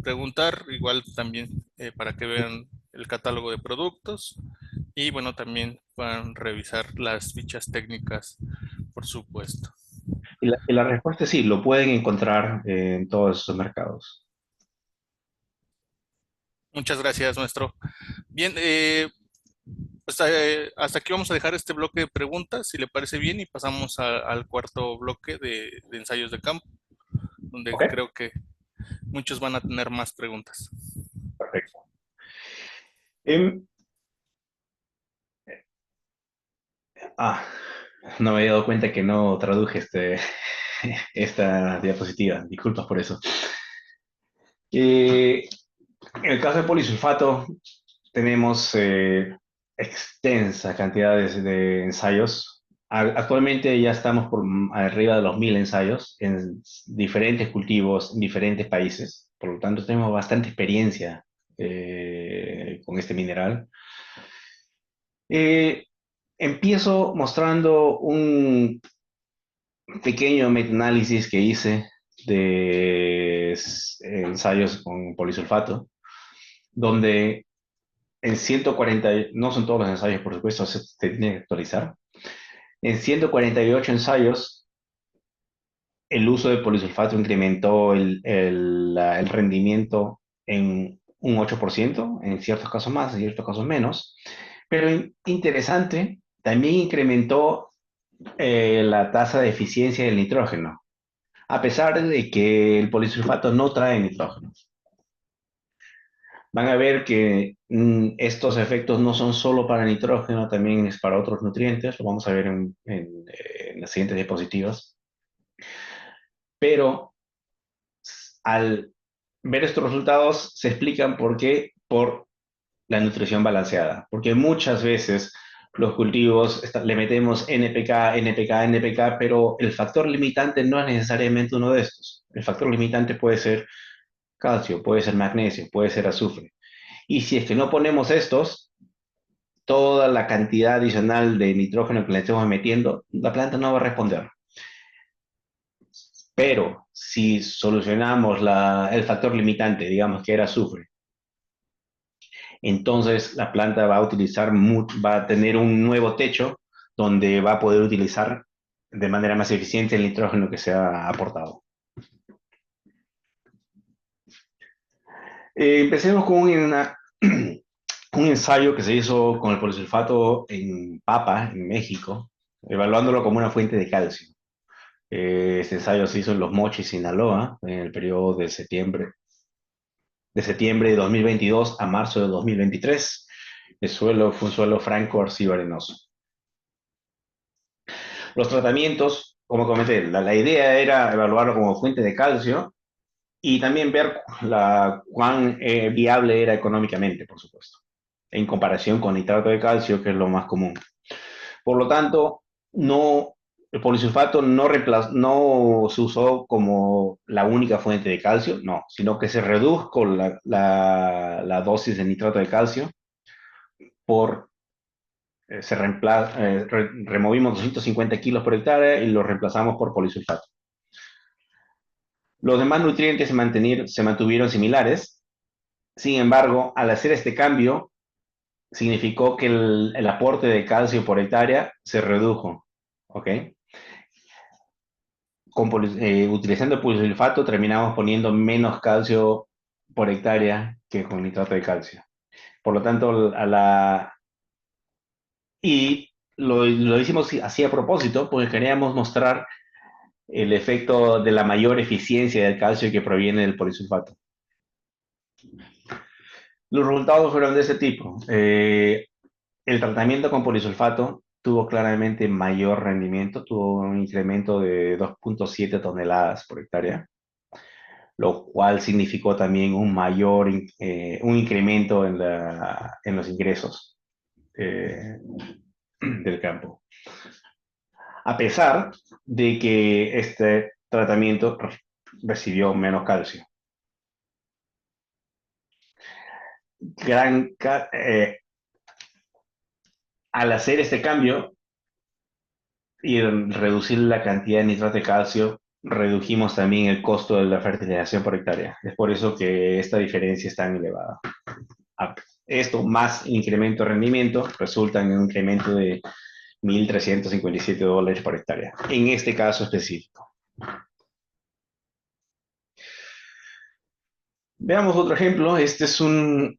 Speaker 1: preguntar, igual también para que vean el catálogo de productos y bueno, también puedan revisar las fichas técnicas, por supuesto.
Speaker 2: Y la respuesta es sí, lo pueden encontrar en todos esos mercados.
Speaker 1: Muchas gracias, maestro. Bien, pues hasta aquí vamos a dejar este bloque de preguntas, si le parece bien, y pasamos al cuarto bloque de ensayos de campo, donde
Speaker 2: ¿Ok?
Speaker 1: creo que muchos van a tener más preguntas.
Speaker 2: Perfecto. Em, ah, No me había dado cuenta que no traduje esta diapositiva. Disculpas por eso. En el caso de polisulfato, tenemos extensas cantidades de ensayos. Actualmente ya estamos por arriba de los 1000 ensayos en diferentes cultivos, en diferentes países. Por lo tanto, tenemos bastante experiencia con este mineral. Eh, Empiezo mostrando un pequeño metaanálisis que hice de ensayos con polisulfato, donde en 140, no son todos los ensayos, por supuesto, se tiene que actualizar. En 148 ensayos, el uso de polisulfato incrementó el rendimiento en un 8%, en ciertos casos más, en ciertos casos menos. Pero interesante, también incrementó la tasa de eficiencia del nitrógeno, a pesar de que el polisulfato no trae nitrógeno. Van a ver que estos efectos no son solo para nitrógeno, también es para otros nutrientes, lo vamos a ver en las siguientes diapositivas. Pero al ver estos resultados se explican por qué, por la nutrición balanceada, porque muchas veces los cultivos le metemos NPK, NPK, NPK, pero el factor limitante no es necesariamente uno de estos. El factor limitante puede ser calcio, puede ser magnesio, puede ser azufre. Y si es que no ponemos estos, toda la cantidad adicional de nitrógeno que le estemos metiendo, la planta no va a responder. Pero si solucionamos el factor limitante, digamos que era azufre, entonces la planta va a va a tener un nuevo techo donde va a poder utilizar de manera más eficiente el nitrógeno que se ha aportado. Empecemos con un ensayo que se hizo con el polisulfato en papa, en México, evaluándolo como una fuente de calcio. Este ensayo se hizo en Los Mochis, Sinaloa, en el periodo de septiembre de 2022 a marzo de 2023. El suelo fue un suelo franco, arcillo arenoso. Los tratamientos, como comenté, la idea era evaluarlo como fuente de calcio y también ver cuán viable era económicamente, por supuesto, en comparación con nitrato de calcio, que es lo más común. Por lo tanto, el polisulfato no se usó como la única fuente de calcio, no, sino que se redujo la dosis de nitrato de calcio por, removimos 250 kilos por hectárea y lo reemplazamos por polisulfato. Los demás nutrientes se mantuvieron similares. Sin embargo, al hacer este cambio, significó que el aporte de calcio por hectárea se redujo. ¿Ok? Utilizando polisulfato terminamos poniendo menos calcio por hectárea que con nitrato de calcio. Por lo tanto, y lo hicimos así a propósito, porque queríamos mostrar el efecto de la mayor eficiencia del calcio que proviene del polisulfato. Los resultados fueron de este tipo. El tratamiento con polisulfato tuvo claramente mayor rendimiento, tuvo un incremento de 2.7 toneladas por hectárea, lo cual significó también un incremento en los ingresos del campo. A pesar de que este tratamiento recibió menos calcio. Al hacer este cambio y reducir la cantidad de nitrato de calcio, redujimos también el costo de la fertilización por hectárea. Es por eso que esta diferencia es tan elevada. Esto más incremento de rendimiento resulta en un incremento de $1,357 por hectárea, en este caso específico. Veamos otro ejemplo. Este es un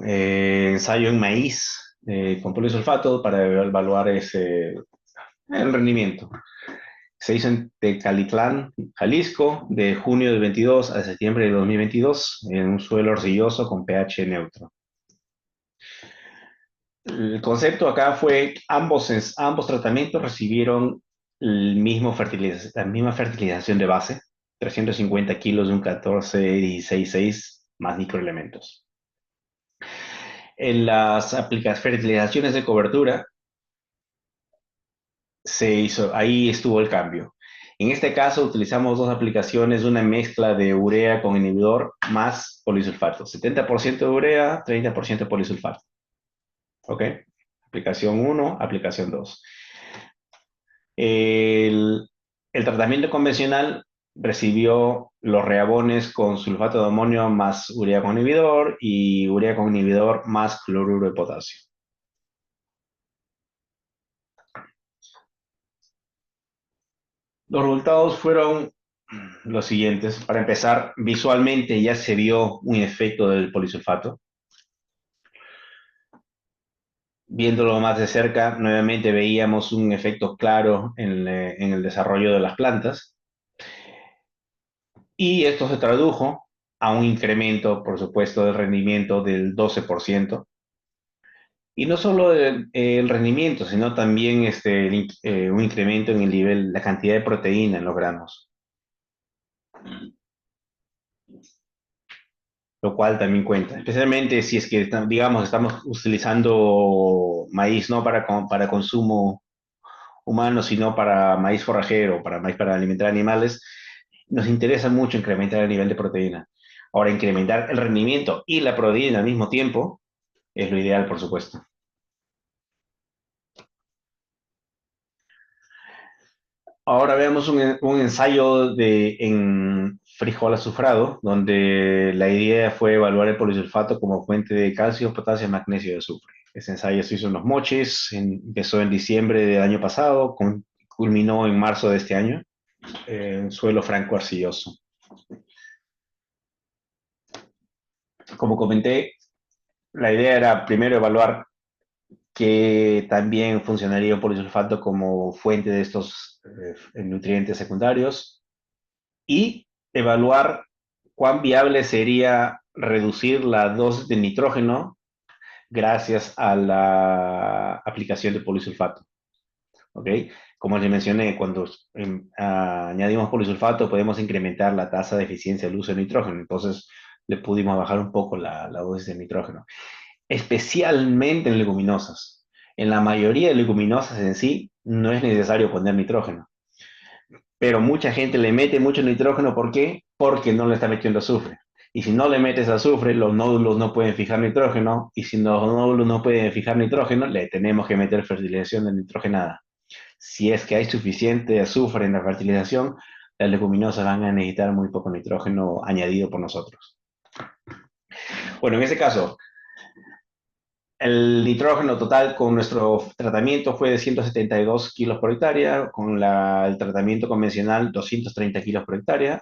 Speaker 2: ensayo en maíz con polisulfato para evaluar el rendimiento. Se hizo en Tecalitlán, Jalisco, de junio del 22 a septiembre de 2022, en un suelo arcilloso con pH neutro. El concepto acá fue ambos tratamientos recibieron la misma fertilización de base, 350 kilos de un 14-16-6 más microelementos. En las fertilizaciones de cobertura ahí estuvo el cambio. En este caso utilizamos dos aplicaciones, una mezcla de urea con inhibidor más polisulfato, 70% de urea, 30% de polisulfato. ¿Ok? Aplicación 1, aplicación 2. El, el tratamiento convencional recibió los reabones con sulfato de amonio más urea con inhibidor y urea con inhibidor más cloruro de potasio. Los resultados fueron los siguientes. Para empezar, visualmente ya se vio un efecto del polisulfato. Viéndolo más de cerca, nuevamente veíamos un efecto claro en el desarrollo de las plantas. Y esto se tradujo a un incremento, por supuesto, del rendimiento del 12%. Y no solo el rendimiento, sino también un incremento en el nivel, la cantidad de proteína en los granos, lo cual también cuenta, especialmente si es que, digamos, estamos utilizando maíz no para consumo humano, sino para maíz forrajero, para maíz para alimentar animales, nos interesa mucho incrementar el nivel de proteína. Ahora, incrementar el rendimiento y la proteína al mismo tiempo es lo ideal, por supuesto. Ahora veamos un ensayo en frijol azufrado, donde la idea fue evaluar el polisulfato como fuente de calcio, potasio, magnesio y azufre. Ese ensayo se hizo en Los Mochis, empezó en diciembre del año pasado, culminó en marzo de este año, en suelo franco arcilloso. Como comenté, la idea era primero evaluar que también funcionaría el polisulfato como fuente de estos nutrientes secundarios y evaluar cuán viable sería reducir la dosis de nitrógeno gracias a la aplicación de polisulfato. ¿Ok? Como les mencioné, cuando añadimos polisulfato podemos incrementar la tasa de eficiencia del uso de nitrógeno, entonces le pudimos bajar un poco la dosis de nitrógeno, especialmente en leguminosas. En la mayoría de leguminosas en sí no es necesario poner nitrógeno, pero mucha gente le mete mucho nitrógeno. ¿Por qué? Porque no le está metiendo azufre. Y si no le metes azufre, los nódulos no pueden fijar nitrógeno, y si los nódulos no pueden fijar nitrógeno, le tenemos que meter fertilización de nitrogenada. Si es que hay suficiente azufre en la fertilización, las leguminosas van a necesitar muy poco nitrógeno añadido por nosotros. Bueno, en este caso, el nitrógeno total con nuestro tratamiento fue de 172 kilos por hectárea, con el tratamiento convencional 230 kilos por hectárea.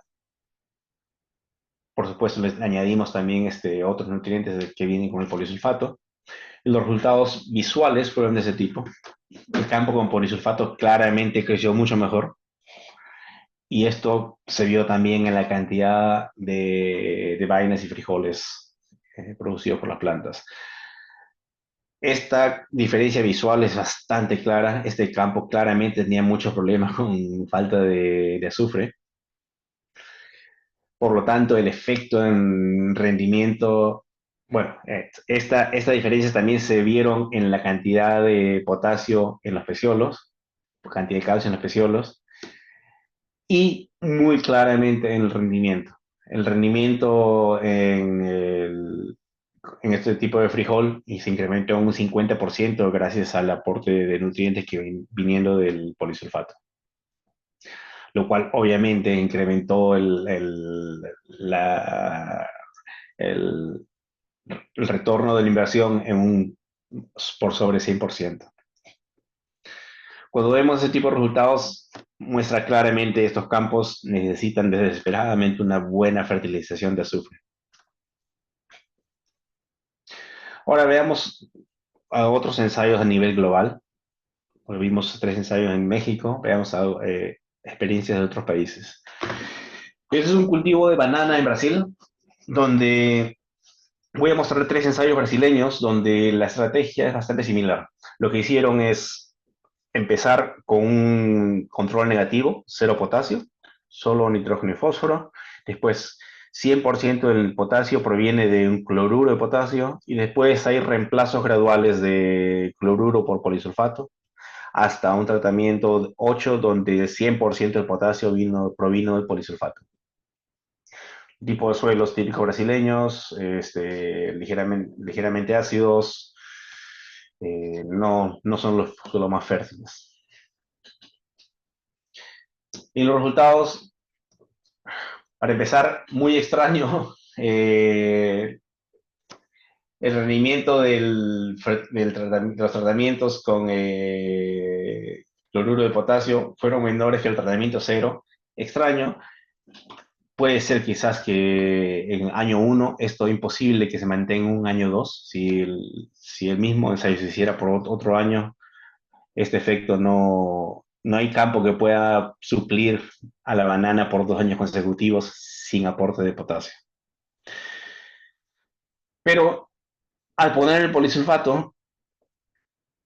Speaker 2: Por supuesto, les añadimos también otros nutrientes que vienen con el polisulfato. Y los resultados visuales fueron de ese tipo. El campo con polisulfato claramente creció mucho mejor. Y esto se vio también en la cantidad de vainas y frijoles producidos por las plantas. Esta diferencia visual es bastante clara. Este campo claramente tenía muchos problemas con falta de azufre. Por lo tanto, el efecto en rendimiento, bueno, estas diferencias también se vieron en la cantidad de potasio en los peciolos, cantidad de calcio en los peciolos, y muy claramente en el rendimiento. El rendimiento en este tipo de frijol y se incrementó un 50% gracias al aporte de nutrientes que viniendo del polisulfato, lo cual obviamente incrementó el, el retorno de la inversión por sobre 100%. Cuando vemos ese tipo de resultados, muestra claramente estos campos necesitan desesperadamente una buena fertilización de azufre. Ahora veamos a otros ensayos a nivel global. Vimos 3 ensayos en México, veamos experiencias de otros países. Este es un cultivo de banana en Brasil, donde Voy a mostrar tres ensayos brasileños donde la estrategia es bastante similar. Lo que hicieron es empezar con un control negativo, cero potasio, solo nitrógeno y fósforo. Después, 100% del potasio proviene de un cloruro de potasio y después hay reemplazos graduales de cloruro por polisulfato hasta un tratamiento 8 donde 100% del potasio provino del polisulfato. Tipo de suelos típicos brasileños, ligeramente ácidos, no son los suelos más fértiles. Y los resultados, para empezar, muy extraño. El rendimiento de los tratamientos con cloruro de potasio fueron menores que el tratamiento cero. Extraño. Puede ser quizás que en año 1 esto es imposible que se mantenga un año 2. Si el mismo ensayo se hiciera por otro año, este efecto no hay campo que pueda suplir a la banana por 2 años consecutivos sin aporte de potasio. Pero al poner el polisulfato,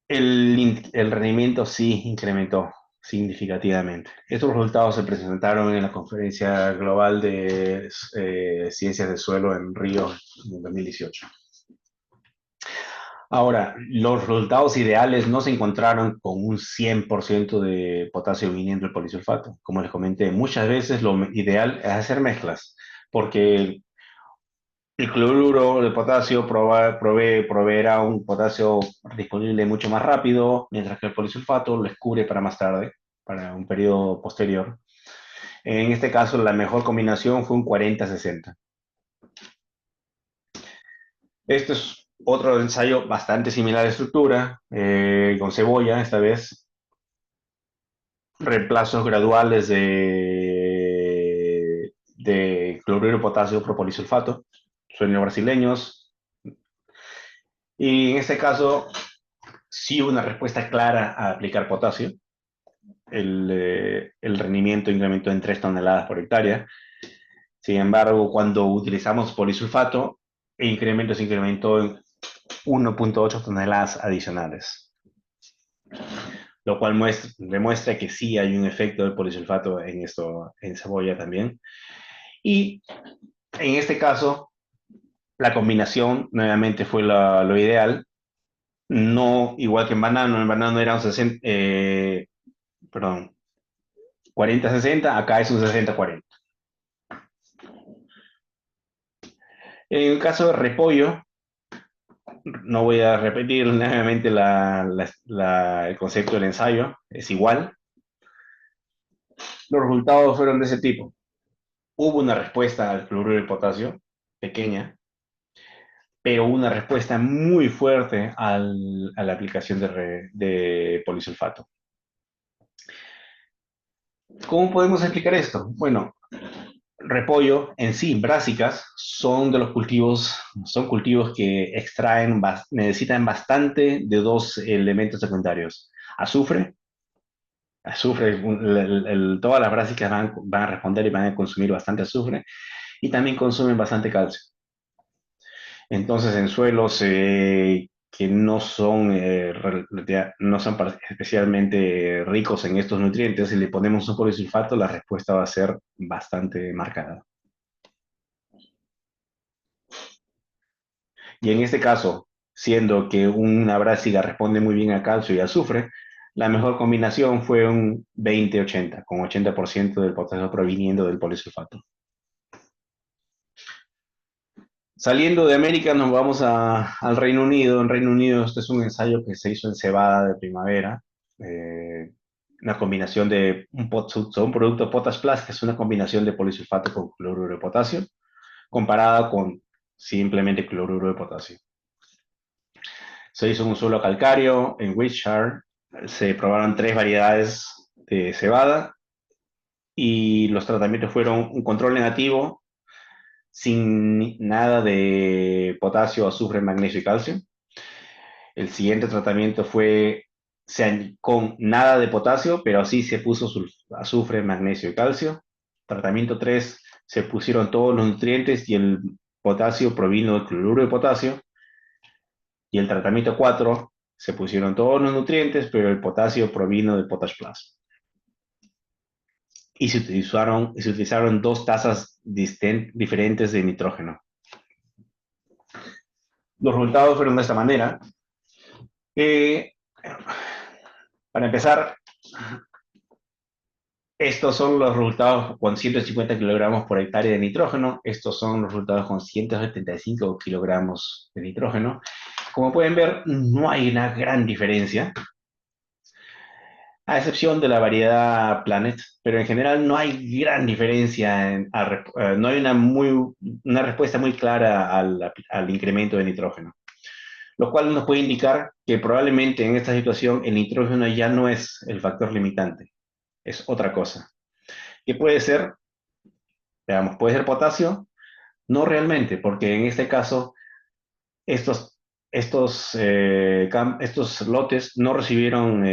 Speaker 2: el rendimiento sí incrementó significativamente. Estos resultados se presentaron en la Conferencia Global de Ciencias del Suelo en Río en 2018. Ahora, los resultados ideales no se encontraron con un 100% de potasio viniendo del polisulfato. Como les comenté, muchas veces lo ideal es hacer mezclas, porque el cloruro de potasio proveerá un potasio disponible mucho más rápido, mientras que el polisulfato lo cubre para más tarde, para un periodo posterior. En este caso, la mejor combinación fue un 40-60. Este es otro ensayo bastante similar de estructura, con cebolla esta vez, reemplazos graduales de cloruro de potasio por polisulfato, suelos brasileños, y en este caso sí hubo una respuesta clara a aplicar potasio. El rendimiento incrementó en 3 toneladas por hectárea. Sin embargo, cuando utilizamos polisulfato, el incremento se incrementó en 1.8 toneladas adicionales, lo cual demuestra que sí hay un efecto del polisulfato en cebolla también. Y en este caso, la combinación nuevamente fue lo ideal, no igual que en banano era un 40-60, acá es un 60-40. En el caso de repollo, no voy a repetir nuevamente el concepto del ensayo, es igual. Los resultados fueron de ese tipo. Hubo una respuesta al cloruro de potasio, pequeña, pero una respuesta muy fuerte a la aplicación de polisulfato. ¿Cómo podemos explicar esto? Bueno, repollo en sí, brásicas, son cultivos que necesitan bastante de dos elementos secundarios. Azufre, todas las brásicas van a responder y van a consumir bastante azufre y también consumen bastante calcio. Entonces, en suelos que no son especialmente ricos en estos nutrientes, si le ponemos un polisulfato, la respuesta va a ser bastante marcada. Y en este caso, siendo que una brásica responde muy bien a calcio y azufre, la mejor combinación fue un 20-80, con 80% del potasio proviniendo del polisulfato. Saliendo de América nos vamos al Reino Unido. En Reino Unido este es un ensayo que se hizo en cebada de primavera. Una combinación de un producto Potash Plus, que es una combinación de polisulfato con cloruro de potasio, comparada con simplemente cloruro de potasio. Se hizo un suelo calcáreo en Wiltshire. Se probaron 3 variedades de cebada y los tratamientos fueron un control negativo sin nada de potasio, azufre, magnesio y calcio. El siguiente tratamiento fue con nada de potasio, pero sí se puso azufre, magnesio y calcio. Tratamiento 3, se pusieron todos los nutrientes y potasio provino del cloruro de potasio, y el tratamiento 4 se pusieron todos los nutrientes, pero el potasio provino del Potash Plus. Y se utilizaron dos tasas diferentes de nitrógeno. Los resultados fueron de esta manera. Eh, para empezar, estos son los resultados con 150 kilogramos por hectárea de nitrógeno. Estos son los resultados con 175 kilogramos de nitrógeno. Como pueden ver, no hay una gran diferencia, a excepción de la variedad Planet, pero en general no hay gran diferencia, no hay una respuesta muy clara al incremento de nitrógeno, lo cual nos puede indicar que probablemente en esta situación el nitrógeno ya no es el factor limitante, es otra cosa. ¿Qué puede ser? Veamos, ¿puede ser potasio? No realmente, porque en este caso estos, estos lotes no recibieron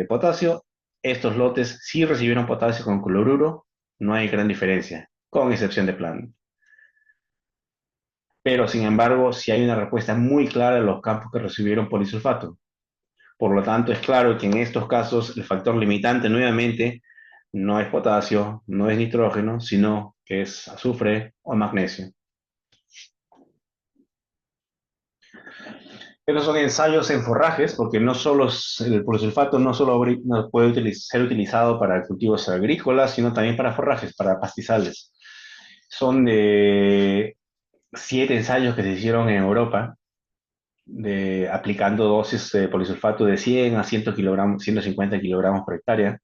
Speaker 2: potasio, estos lotes sí recibieron potasio con cloruro, no hay gran diferencia, con excepción de plan. Pero sin embargo, sí hay una respuesta muy clara en los campos que recibieron polisulfato. Por lo tanto, es claro que en estos casos el factor limitante nuevamente no es potasio, no es nitrógeno, sino que es azufre o magnesio. Estos son ensayos en forrajes, porque no solo el polisulfato no solo no puede ser utilizado para cultivos agrícolas, sino también para forrajes, para pastizales. Son de 7 ensayos que se hicieron en Europa, aplicando dosis de polisulfato de 100 a 100 kilogramos, 150 kilogramos por hectárea,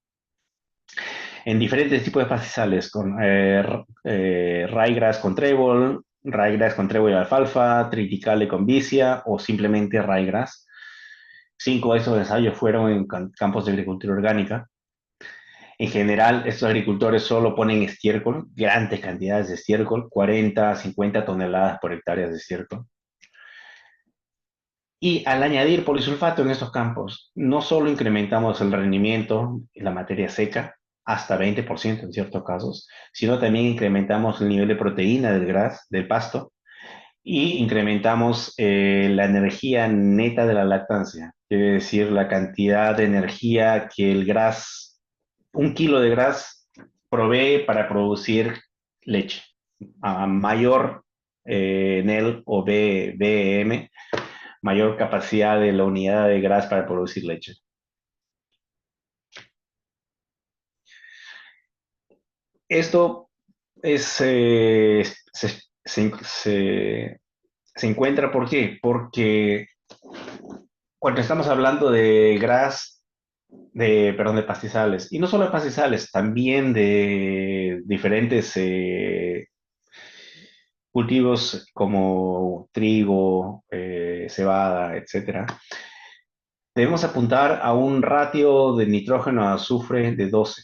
Speaker 2: en diferentes tipos de pastizales, con ryegrass con trébol, ryegrass con trébol y alfalfa, triticale con vicia o simplemente ryegrass. 5 de esos ensayos fueron en campos de agricultura orgánica. En general, estos agricultores solo ponen estiércol, grandes cantidades de estiércol, 40, 50 toneladas por hectárea de estiércol. Y al añadir polisulfato en estos campos, no solo incrementamos el rendimiento en la materia seca, hasta 20% en ciertos casos, sino también incrementamos el nivel de proteína del gras, del pasto, y incrementamos la energía neta de la lactancia, quiere decir la cantidad de energía que el gras, 1 kilo de gras, provee para producir leche. A mayor NEL o BEM, mayor capacidad de la unidad de gras para producir leche. Esto es, se encuentra, ¿por qué? Porque cuando estamos hablando de gras, perdón, de pastizales, y no solo de pastizales, también de diferentes cultivos como trigo, cebada, etcétera, debemos apuntar a un ratio de nitrógeno a azufre de 12,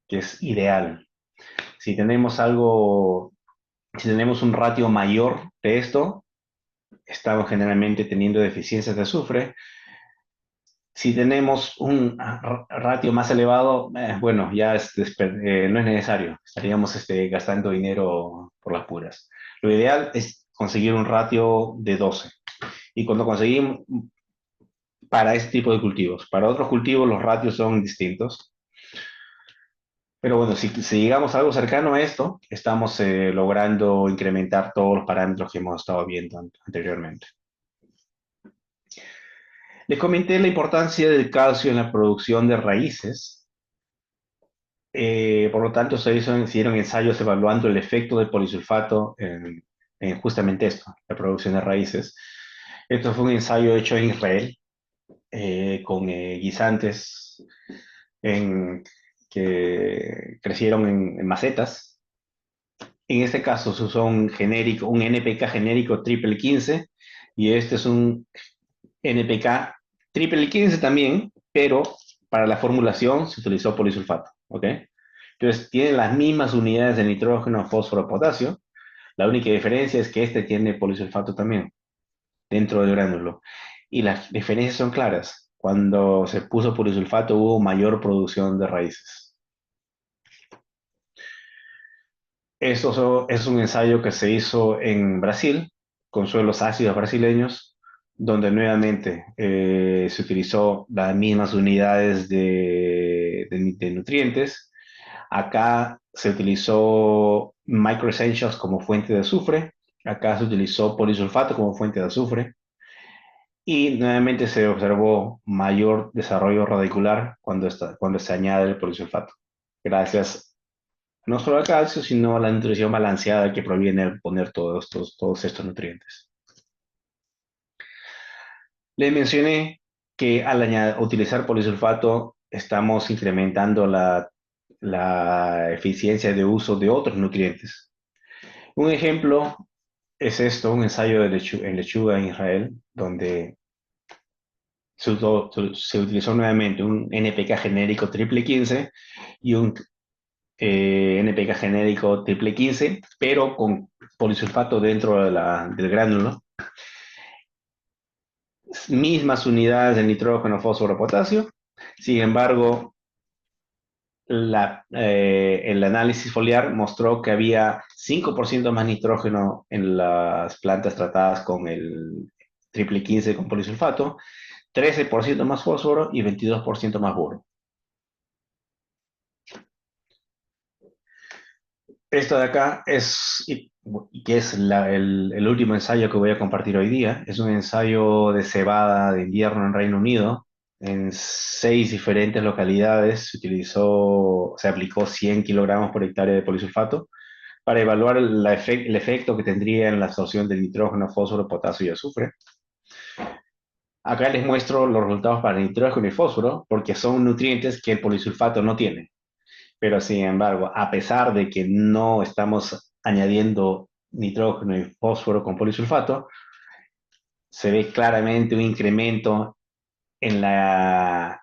Speaker 2: que es ideal. Si tenemos si tenemos un ratio mayor de esto, estamos generalmente teniendo deficiencias de azufre. Si tenemos un ratio más elevado, bueno, ya no es necesario. Estaríamos gastando dinero por las puras. Lo ideal es conseguir un ratio de 12. Y cuando conseguimos para este tipo de cultivos, para otros cultivos los ratios son distintos. Pero bueno, si llegamos a algo cercano a esto, estamos logrando incrementar todos los parámetros que hemos estado viendo anteriormente. Les comenté la importancia del calcio en la producción de raíces. Por lo tanto, se hicieron ensayos evaluando el efecto del polisulfato en justamente esto, la producción de raíces. Esto fue un ensayo hecho en Israel con guisantes que crecieron en macetas. En este caso se usó un NPK genérico triple 15 y este es un NPK triple 15 también, pero para la formulación se utilizó polisulfato, ¿ok? Entonces tienen las mismas unidades de nitrógeno, fósforo, potasio. La única diferencia es que este tiene polisulfato también dentro del gránulo. Y las diferencias son claras. Cuando se puso polisulfato hubo mayor producción de raíces. Es un ensayo que se hizo en Brasil, con suelos ácidos brasileños, donde nuevamente se utilizó las mismas unidades de nutrientes. Acá se utilizó microessentials como fuente de azufre, acá se utilizó polisulfato como fuente de azufre, y nuevamente se observó mayor desarrollo radicular cuando se añade el polisulfato, gracias no solo al calcio, sino a la nutrición balanceada que proviene al poner todos estos nutrientes. Les mencioné que al utilizar polisulfato estamos incrementando la eficiencia de uso de otros nutrientes. Un ejemplo es esto, un ensayo en lechuga en Israel, donde se utilizó nuevamente un NPK genérico triple 15 y un NPK genérico triple 15, pero con polisulfato dentro del gránulo. Mismas unidades de nitrógeno, fósforo, potasio. Sin embargo, el análisis foliar mostró que había 5% más nitrógeno en las plantas tratadas con el triple 15 con polisulfato, 13% más fósforo y 22% más boro. Esto de acá que es el último ensayo que voy a compartir hoy día. Es un ensayo de cebada de invierno en Reino Unido. En 6 diferentes localidades se aplicó 100 kilogramos por hectárea de polisulfato para evaluar el efecto que tendría en la absorción de nitrógeno, fósforo, potasio y azufre. Acá les muestro los resultados para nitrógeno y fósforo porque son nutrientes que el polisulfato no tiene. Pero sin embargo, a pesar de que no estamos añadiendo nitrógeno y fósforo con polisulfato, se ve claramente un incremento en la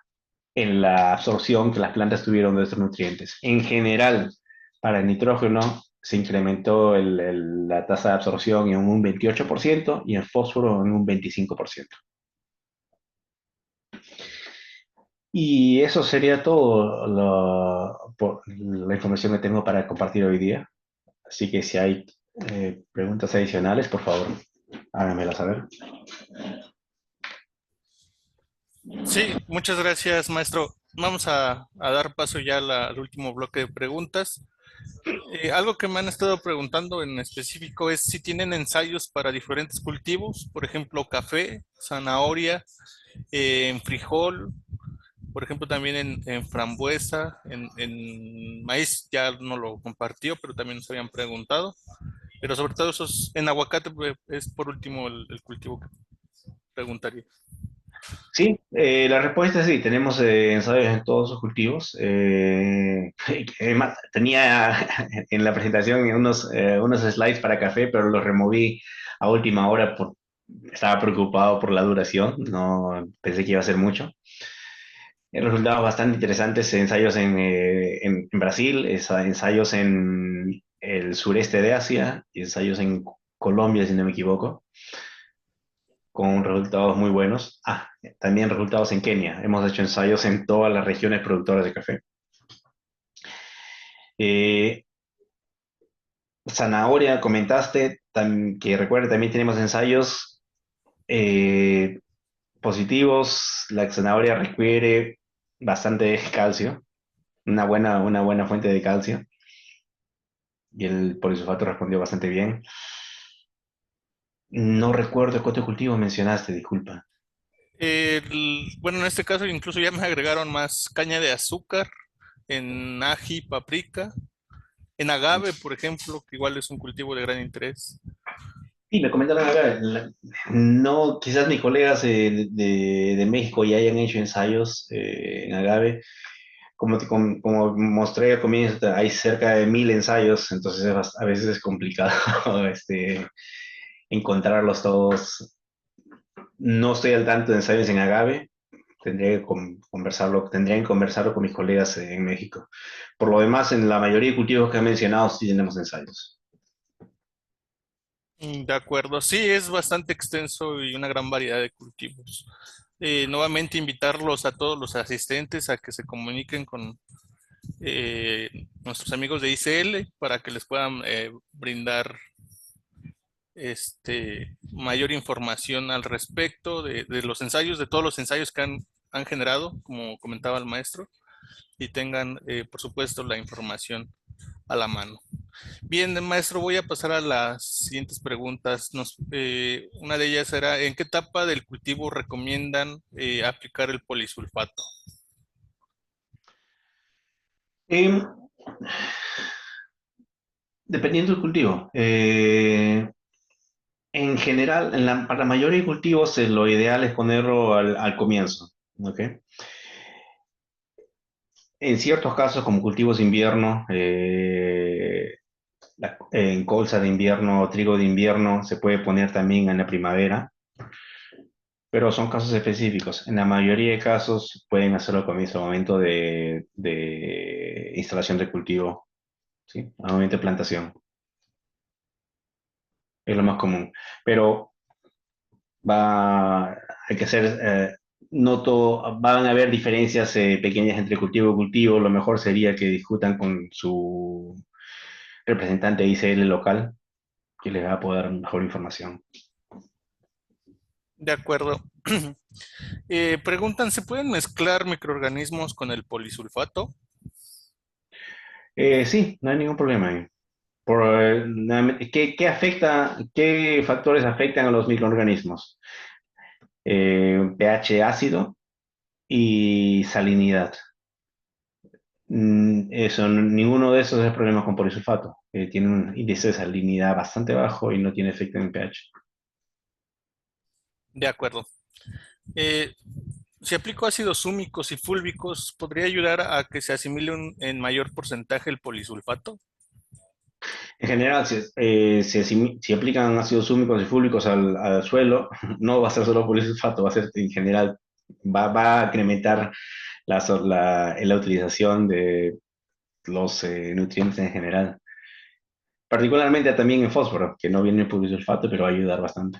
Speaker 2: absorción que las plantas tuvieron de estos nutrientes. En general, para el nitrógeno se incrementó la tasa de absorción en un 28% y el fósforo en un 25%. Y eso sería todo la información que tengo para compartir hoy día. Así que si hay preguntas adicionales, por favor, háganmelas saber.
Speaker 1: Sí, muchas gracias, maestro. Vamos a dar paso ya al último bloque de preguntas. Algo que me han estado preguntando en específico es si tienen ensayos para diferentes cultivos, por ejemplo, café, zanahoria, en frijol, por ejemplo, también en frambuesa, en maíz, ya no lo compartió, pero también nos habían preguntado. Pero sobre todo esos, en aguacate es por último el cultivo que preguntaría.
Speaker 2: Sí, la respuesta es sí, tenemos ensayos en todos los cultivos. Es más, tenía en la presentación unos slides para café, pero los removí a última hora estaba preocupado por la duración, no pensé que iba a ser mucho. Resultados bastante interesantes, ensayos en Brasil, ensayos en el sureste de Asia, y ensayos en Colombia, si no me equivoco, con resultados muy buenos. También resultados en Kenia. Hemos hecho ensayos en todas las regiones productoras de café. Eh, Zanahoria, comentaste, que recuerda, también tenemos ensayos eh, positivos. La zanahoria requiere bastante calcio, una buena fuente de calcio. Y el polisulfato respondió bastante bien. No recuerdo qué otro cultivo mencionaste, disculpa.
Speaker 1: Bueno, en este caso incluso ya me agregaron más caña de azúcar en ají, paprika, en agave, por ejemplo, que igual es un cultivo de gran interés.
Speaker 2: Sí, me comentaron acá, no, quizás mis colegas de México ya hayan hecho ensayos en agave. Como mostré al comienzo, hay cerca de 1000 ensayos, entonces a veces es complicado encontrarlos todos. No estoy al tanto de ensayos en agave, tendría que conversarlo con mis colegas en México. Por lo demás, en la mayoría de cultivos que he mencionado sí tenemos ensayos.
Speaker 1: De acuerdo, sí, es bastante extenso y una gran variedad de cultivos. Nuevamente invitarlos a todos los asistentes a que se comuniquen nuestros amigos de ICL para que les puedan brindar mayor información al respecto de los ensayos, de todos los ensayos que han generado, como comentaba el maestro, y tengan, por supuesto, la información a la mano. Bien, maestro, voy a pasar a las siguientes preguntas. Una de ellas era, ¿en qué etapa del cultivo recomiendan aplicar el polisulfato?
Speaker 2: Em, Dependiendo del cultivo. En general, para la mayoría de cultivos, lo ideal es ponerlo al comienzo. ¿Ok? En ciertos casos, como cultivos de invierno, en colza de invierno, trigo de invierno, se puede poner también en la primavera, pero son casos específicos. En la mayoría de casos pueden hacerlo al comienzo, al momento de instalación de cultivo, ¿sí? Al momento de plantación. Es lo más común. Pero hay que hacer, van a haber diferencias pequeñas entre cultivo y cultivo. Lo mejor sería que discutan con su representante ICL local, que les va a poder dar mejor información.
Speaker 1: De acuerdo. Preguntan, ¿se pueden mezclar microorganismos con el polisulfato?
Speaker 2: Sí, no hay ningún problema ahí. ¿Qué factores afectan a los microorganismos? pH ácido y salinidad. Ninguno de esos es problema con polisulfato. Tiene un índice de salinidad bastante bajo y no tiene efecto en el pH.
Speaker 1: De acuerdo. Eh, si aplico ácidos húmicos y fúlvicos, ¿podría ayudar a que se asimile en mayor porcentaje el polisulfato?
Speaker 2: En general, si aplican ácidos húmicos y fúlvicos al suelo, no va a ser solo polisulfato, va a ser en general, va a incrementar la utilización de los nutrientes en general. Particularmente también en fósforo, que no viene en polisulfato, pero va a ayudar bastante.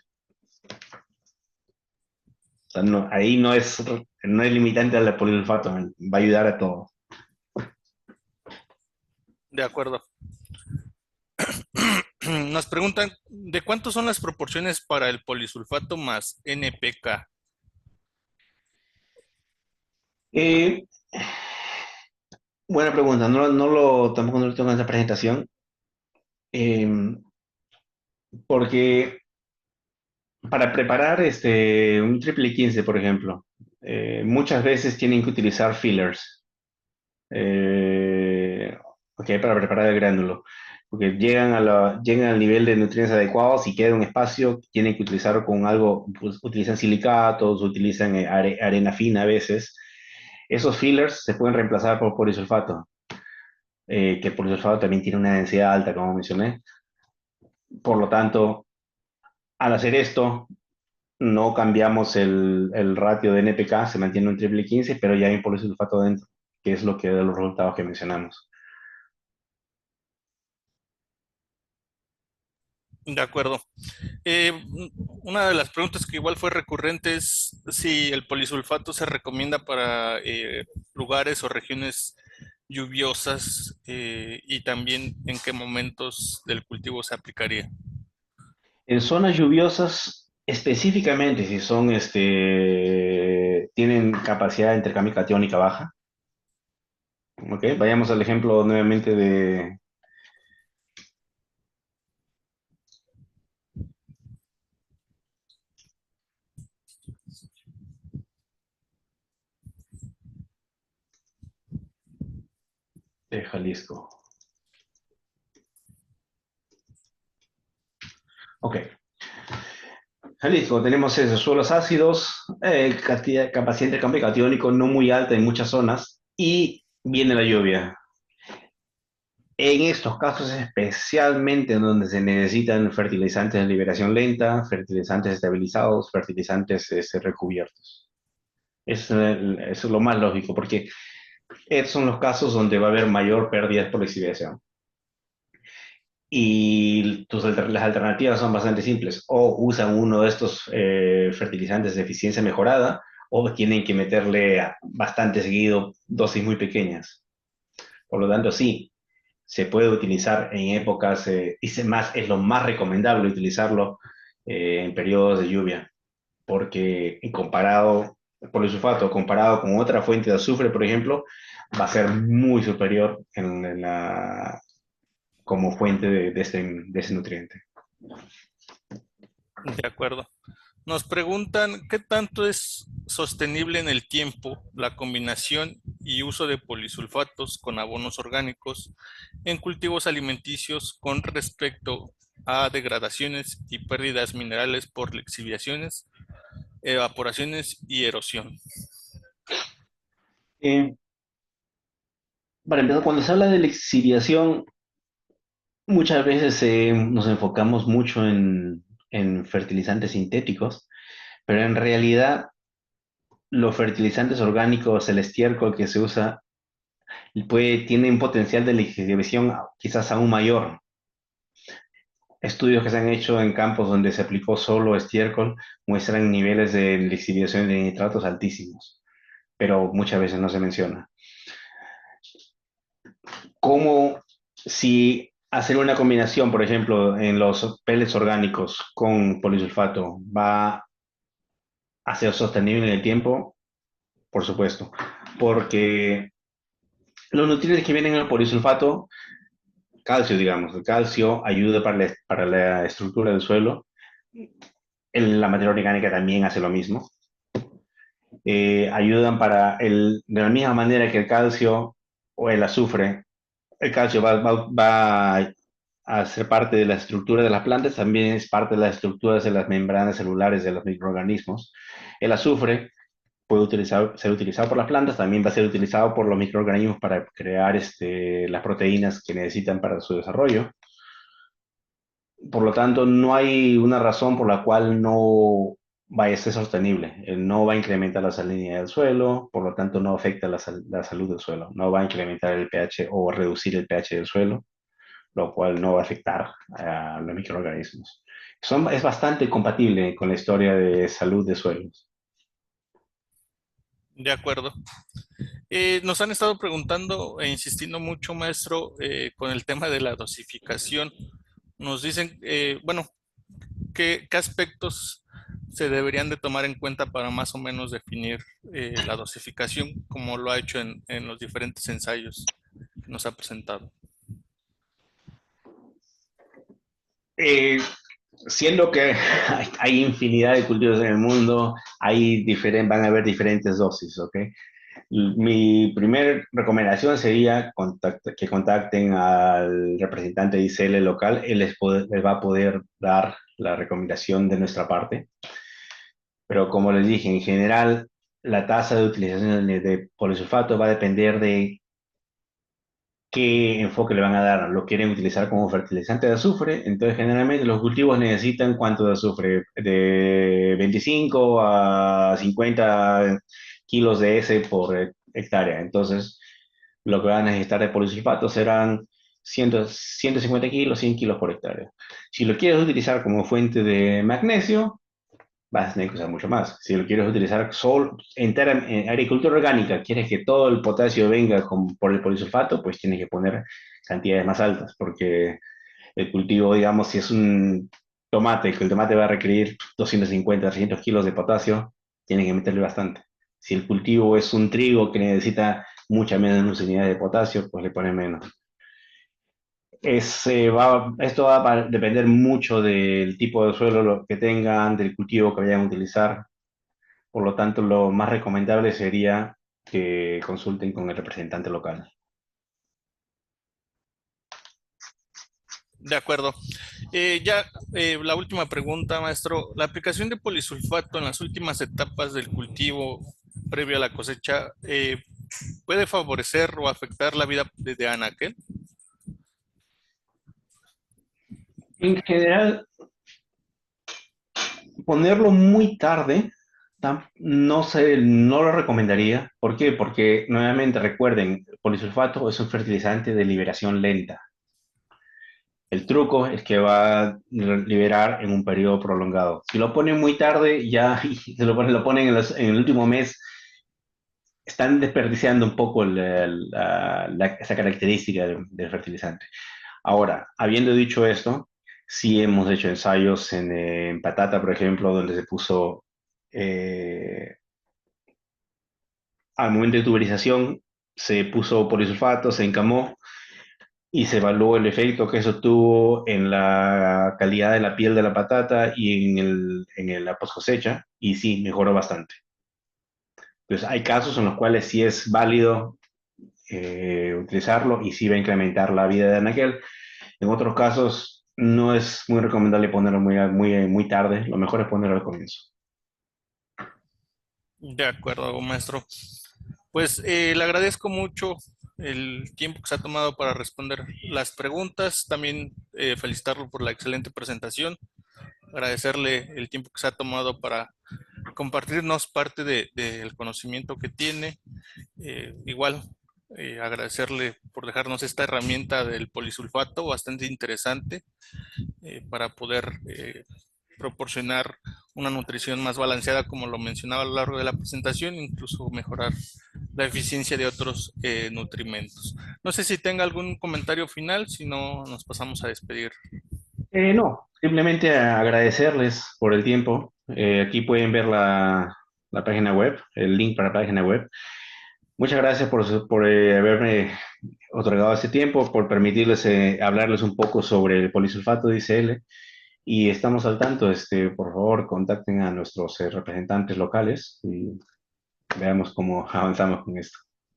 Speaker 2: O sea, ahí no es limitante al polisulfato, va a ayudar a todo.
Speaker 1: De acuerdo. Nos preguntan, ¿de cuántos son las proporciones para el polisulfato más NPK?
Speaker 2: Eh, Buena pregunta, tampoco no lo tengo en esa presentación, eh, porque para preparar un triple 15, por ejemplo, muchas veces tienen que utilizar fillers, eh, ok, para preparar el gránulo, porque llegan al nivel de nutrientes adecuados y queda un espacio, tienen que utilizarlo con algo, pues, utilizan silicatos, utilizan arena fina a veces. Esos fillers se pueden reemplazar por polisulfato, que el polisulfato también tiene una densidad alta, como mencioné. Por lo tanto, al hacer esto, no cambiamos el ratio de NPK, se mantiene un triple 15, pero ya hay un polisulfato dentro, que es lo que da los resultados que mencionamos.
Speaker 1: De acuerdo. Una de las preguntas que igual fue recurrente es si el polisulfato se recomienda para lugares o regiones lluviosas y también en qué momentos del cultivo se aplicaría.
Speaker 2: En zonas lluviosas, específicamente si tienen capacidad de intercambio catiónica baja, ¿ok? Vayamos al ejemplo nuevamente de Jalisco. Ok. Jalisco, tenemos esos suelos ácidos, capacidad de intercambio catiónico no muy alta en muchas zonas y viene la lluvia. En estos casos, especialmente en donde se necesitan fertilizantes de liberación lenta, fertilizantes estabilizados, fertilizantes recubiertos. Eso es lo más lógico, porque estos son los casos donde va a haber mayor pérdida por lixiviación. Y las alternativas son bastante simples. O usan uno de estos fertilizantes de eficiencia mejorada, o tienen que meterle bastante seguido dosis muy pequeñas. Por lo tanto, sí, se puede utilizar en épocas, es lo más recomendable utilizarlo en periodos de lluvia, porque comparado, polisulfato, comparado con otra fuente de azufre, por ejemplo, va a ser muy superior como fuente de ese nutriente.
Speaker 1: De acuerdo. Nos preguntan qué tanto es sostenible en el tiempo la combinación y uso de polisulfatos con abonos orgánicos en cultivos alimenticios con respecto a degradaciones y pérdidas minerales por lixiviaciones, evaporaciones y erosión.
Speaker 2: Eh, para empezar, cuando se habla de lixiviación, muchas veces nos enfocamos mucho en fertilizantes sintéticos, pero en realidad los fertilizantes orgánicos, el estiércol que se usa, tiene un potencial de lixiviación quizás aún mayor. Estudios que se han hecho en campos donde se aplicó solo estiércol muestran niveles de lixiviación de nitratos altísimos, pero muchas veces no se menciona. ¿Cómo si hacer una combinación, por ejemplo, en los pellets orgánicos con polisulfato va a ser sostenible en el tiempo? Por supuesto, porque los nutrientes que vienen en el polisulfato, calcio, digamos, el calcio ayuda para la estructura del suelo. La materia orgánica también hace lo mismo. Ayudan de la misma manera que el calcio o el azufre, el calcio va a ser parte de la estructura de las plantas, también es parte de las estructuras de las membranas celulares de los microorganismos. El azufre ser utilizado por las plantas, también va a ser utilizado por los microorganismos para crear las proteínas que necesitan para su desarrollo. Por lo tanto, no hay una razón por la cual no vaya a ser sostenible. No va a incrementar la salinidad del suelo, por lo tanto no afecta la salud del suelo. No va a incrementar el pH o reducir el pH del suelo, lo cual no va a afectar a los microorganismos. Es bastante compatible con la historia de salud de suelos.
Speaker 1: De acuerdo. Nos han estado preguntando e insistiendo mucho, maestro, con el tema de la dosificación. Nos dicen, bueno, ¿qué aspectos se deberían de tomar en cuenta para más o menos definir la dosificación, como lo ha hecho en los diferentes ensayos que nos ha presentado?
Speaker 2: Eh, Siendo que hay infinidad de cultivos en el mundo, van a haber diferentes dosis, ¿ok? Mi primera recomendación sería que contacten al representante de ICL local, él les va a poder dar la recomendación de nuestra parte, pero como les dije, en general, la tasa de utilización de polisulfato va a depender de qué enfoque le van a dar. ¿Lo quieren utilizar como fertilizante de azufre? Entonces, generalmente los cultivos necesitan cuánto de azufre, de 25 a 50 kilos de S por hectárea. Entonces, lo que van a necesitar de polisulfato serán 150 kilos, 100 kilos por hectárea. Si lo quieres utilizar como fuente de magnesio, vas a tener que usar mucho más. Si lo quieres utilizar solo en agricultura orgánica, quieres que todo el potasio venga por el polisulfato, pues tienes que poner cantidades más altas, porque el cultivo, digamos, si es un tomate, que el tomate va a requerir 250, 300 kilos de potasio, tienes que meterle bastante. Si el cultivo es un trigo que necesita mucha menos unidades de potasio, pues le pones menos. Esto va a depender mucho del tipo de suelo que tengan, del cultivo que vayan a utilizar. Por lo tanto, lo más recomendable sería que consulten con el representante local.
Speaker 1: De acuerdo. La última pregunta, maestro. ¿La aplicación de polisulfato en las últimas etapas del cultivo previo a la cosecha puede favorecer o afectar la vida de anaquel?
Speaker 2: En general, ponerlo muy tarde no lo recomendaría. ¿Por qué? Porque nuevamente recuerden, el polisulfato es un fertilizante de liberación lenta. El truco es que va a liberar en un periodo prolongado. Si lo ponen muy tarde, ya lo ponen en el último mes, están desperdiciando un poco esa característica del fertilizante. Ahora, habiendo dicho esto, sí hemos hecho ensayos en patata, por ejemplo, donde se puso eh, al momento de tuberización, se puso polisulfato, se encamó y se evaluó el efecto que eso tuvo en la calidad de la piel de la patata y la post cosecha, y sí, mejoró bastante. Entonces, hay casos en los cuales sí es válido utilizarlo y sí va a incrementar la vida de anaquel. En otros casos, no es muy recomendable ponerlo muy tarde, lo mejor es ponerlo al comienzo.
Speaker 1: De acuerdo, maestro. Pues le agradezco mucho el tiempo que se ha tomado para responder las preguntas. También felicitarlo por la excelente presentación. Agradecerle el tiempo que se ha tomado para compartirnos parte del conocimiento que tiene. Igual, agradecerle por dejarnos esta herramienta del polisulfato bastante interesante para poder proporcionar una nutrición más balanceada, como lo mencionaba a lo largo de la presentación, incluso mejorar la eficiencia de otros nutrimentos. No sé si tenga algún comentario final, si no nos pasamos a despedir.
Speaker 2: No, simplemente agradecerles por el tiempo. Aquí pueden ver la página web, el link para la página web. Muchas gracias por haberme otorgado este tiempo, por permitirles hablarles un poco sobre el polisulfato de ICL. Y estamos al tanto, por favor, contacten a nuestros representantes locales y veamos cómo avanzamos con esto.